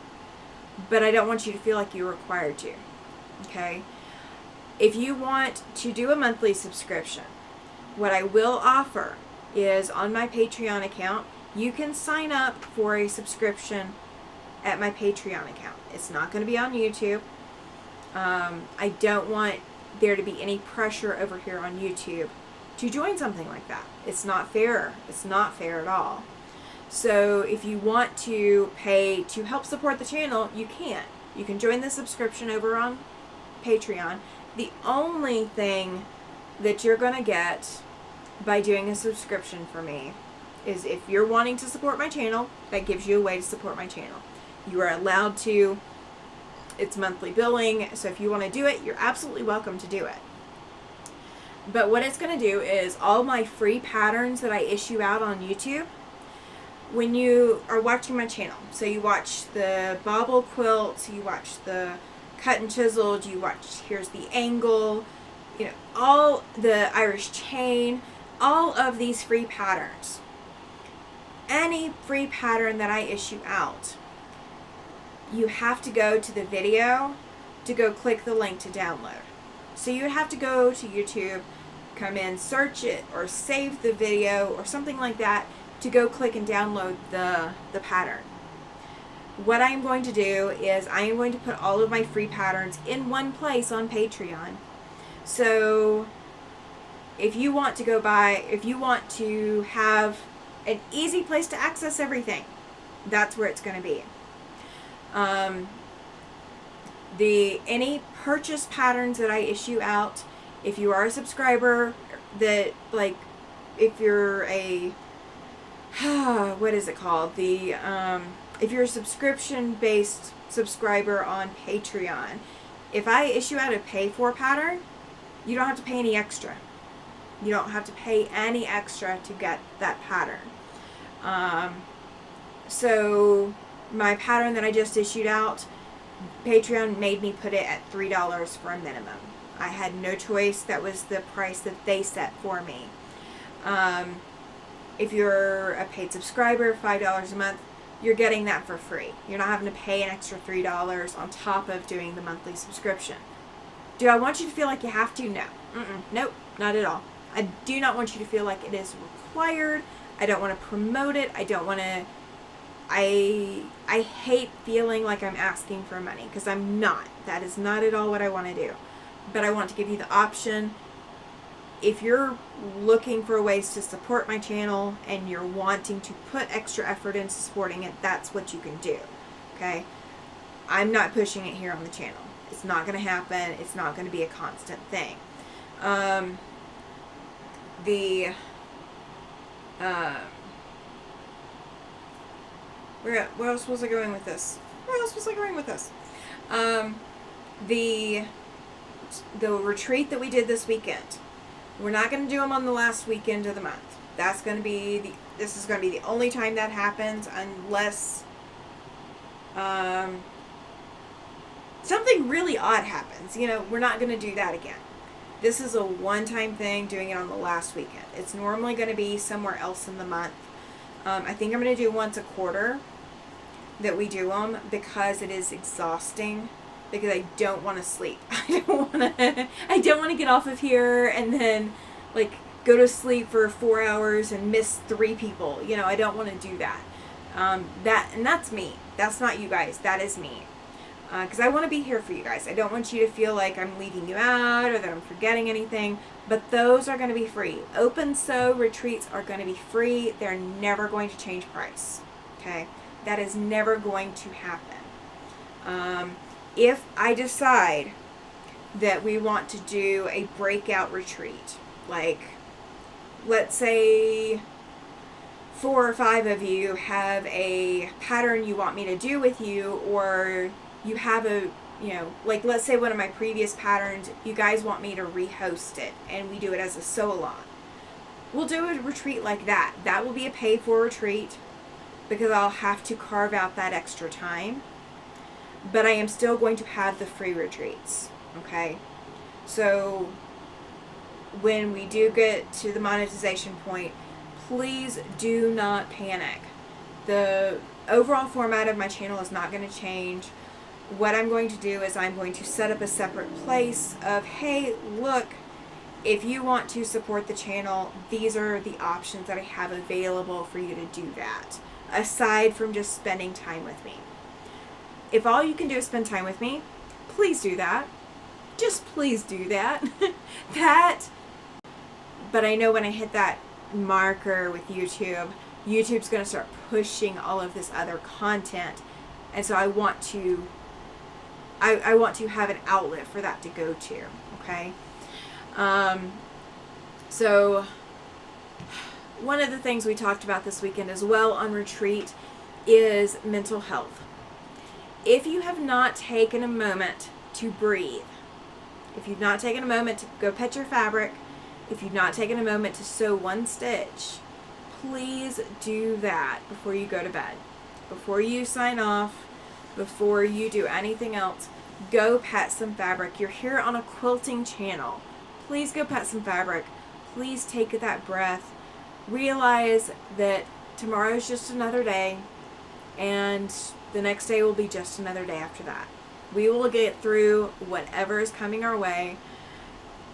But I don't want you to feel like you're required to. Okay? If you want to do a monthly subscription, what I will offer is on my Patreon account. You can sign up for a subscription at my Patreon account. It's not going to be on YouTube. I don't want there to be any pressure over here on YouTube to join something like that. It's not fair. It's not fair at all. So if you want to pay to help support the channel, you can. You can join the subscription over on Patreon. The only thing that you're going to get by doing a subscription for me is if you're wanting to support my channel, that gives you a way to support my channel. You are allowed to. It's monthly billing, so if you want to do it, you're absolutely welcome to do it. But what it's going to do is all my free patterns that I issue out on YouTube, when you are watching my channel, so you watch the bobble quilts, you watch the cut and chiseled, you watch here's the angle, all the Irish chain, all of these free patterns. Any free pattern that I issue out, you have to go to the video to go click the link to download. So you would have to go to YouTube, come in, search it, or save the video, or something like that, to go click and download the pattern. What I'm going to do is I am going to put all of my free patterns in one place on Patreon. So if you want to have an easy place to access everything, that's where it's going to be. Any purchase patterns that I issue out, if you are a subscriber, if you're a what is it called? If you're a subscription-based subscriber on Patreon, if I issue out a pay-for pattern, you don't have to pay any extra. You don't have to pay any extra to get that pattern. So my pattern that I just issued out, Patreon made me put it at $3 for a minimum. I had no choice. That was the price that they set for me. If you're a paid subscriber, $5 a month, you're getting that for free. You're not having to pay an extra $3 on top of doing the monthly subscription. Do I want you to feel like you have to? No. Nope, not at all. I do not want you to feel like it is required. I don't want to promote it. I don't want to... I hate feeling like I'm asking for money, because I'm not. That is not at all what I want to do. But I want to give you the option. If you're looking for ways to support my channel and you're wanting to put extra effort into supporting it, that's what you can do. Okay? I'm not pushing it here on the channel. It's not going to happen. It's not going to be a constant thing. Where else was I going with this? The retreat that we did this weekend. We're not going to do them on the last weekend of the month. This is going to be the only time that happens, unless something really odd happens. We're not going to do that again. This is a one-time thing, doing it on the last weekend. It's normally going to be somewhere else in the month. I think I'm going to do once a quarter that we do them, because it is exhausting. Because I don't want to sleep. I don't want to get off of here and then go to sleep for 4 hours and miss 3 people. I don't want to do that. And that's me. That's not you guys. That is me. Because I want to be here for you guys. I don't want you to feel like I'm leaving you out or that I'm forgetting anything. But those are going to be free. Open sew retreats are going to be free. They're never going to change price. Okay? That is never going to happen. If I decide that we want to do a breakout retreat, let's say 4 or 5 of you have a pattern you want me to do with you, or you have let's say one of my previous patterns, you guys want me to rehost it and we do it as a sew-along. We'll do a retreat like that. That will be a pay-for retreat, because I'll have to carve out that extra time. But I am still going to have the free retreats. Okay? So when we do get to the monetization point, please do not panic. The overall format of my channel is not going to change. What I'm going to do is I'm going to set up a separate place of, hey, look, if you want to support the channel, these are the options that I have available for you to do that, aside from just spending time with me. If all you can do is spend time with me, please do that. Just please do that. But I know when I hit that marker with YouTube's going to start pushing all of this other content. And so I want to have an outlet for that to go to, okay? So one of the things we talked about this weekend as well on retreat is mental health. If you have not taken a moment to breathe, if you've not taken a moment to go pet your fabric, if you've not taken a moment to sew one stitch, please do that before you go to bed. Before you sign off, before you do anything else, go pet some fabric. You're here on a quilting channel. Please go pet some fabric. Please take that breath. Realize that tomorrow's just another day, and the next day will be just another day after that. We will get through whatever is coming our way.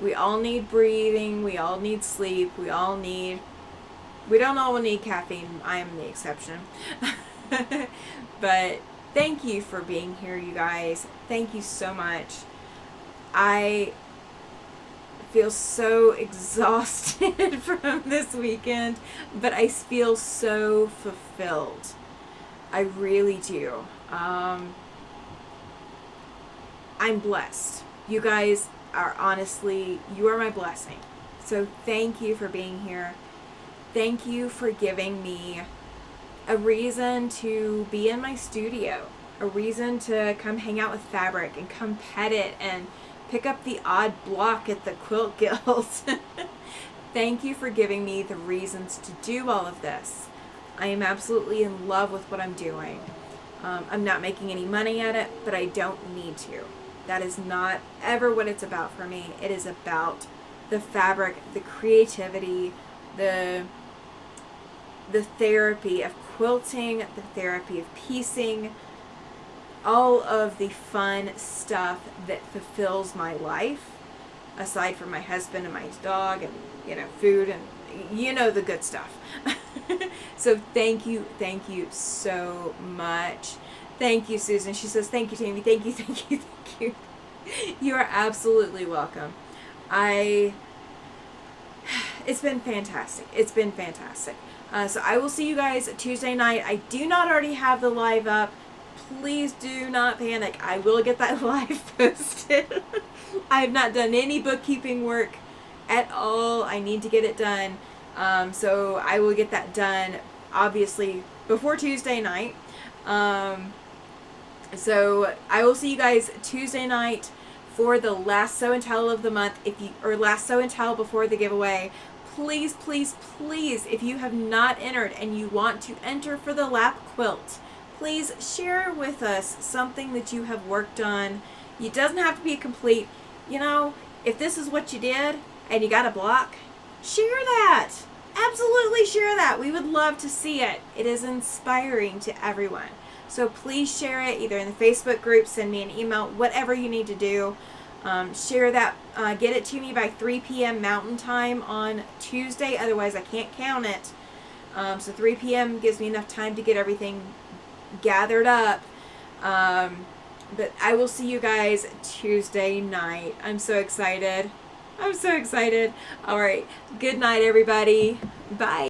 We all need breathing. We all need sleep. We don't all need caffeine. I am the exception. But thank you for being here, you guys. Thank you so much. I feel so exhausted from this weekend, but I feel so fulfilled. I really do. I'm blessed. You guys are honestly, you are my blessing. So thank you for being here. Thank you for giving me a reason to be in my studio, a reason to come hang out with fabric and come pet it and pick up the odd block at the quilt guilds. Thank you for giving me the reasons to do all of this. I am absolutely in love with what I'm doing. I'm not making any money at it, but I don't need to. That is not ever what it's about for me. It is about the fabric, the creativity, the therapy of quilting, the therapy of piecing, all of the fun stuff that fulfills my life, aside from my husband and my dog and, food and, the good stuff. So thank you so much. Thank you, Susan. She says, thank you, Tammy. Thank you, thank you, thank you. You are absolutely welcome. It's been fantastic. It's been fantastic. So I will see you guys Tuesday night. I do not already have the live up. Please do not panic. I will get that live posted. I have not done any bookkeeping work at all. I need to get it done. So I will get that done, obviously, before Tuesday night. So I will see you guys Tuesday night for the last show and tell of the month. Or last show and tell before the giveaway. Please, please, please, if you have not entered and you want to enter for the lap quilt, please share with us something that you have worked on. It doesn't have to be complete. If this is what you did and you got a block, share that. Absolutely share that. We would love to see it. It is inspiring to everyone. So please share it either in the Facebook group, send me an email, whatever you need to do. Share that. Get it to me by 3 p.m. Mountain Time on Tuesday. Otherwise, I can't count it. So 3 p.m. gives me enough time to get everything gathered up. But I will see you guys Tuesday night. I'm so excited. I'm so excited. All right. Good night, everybody. Bye.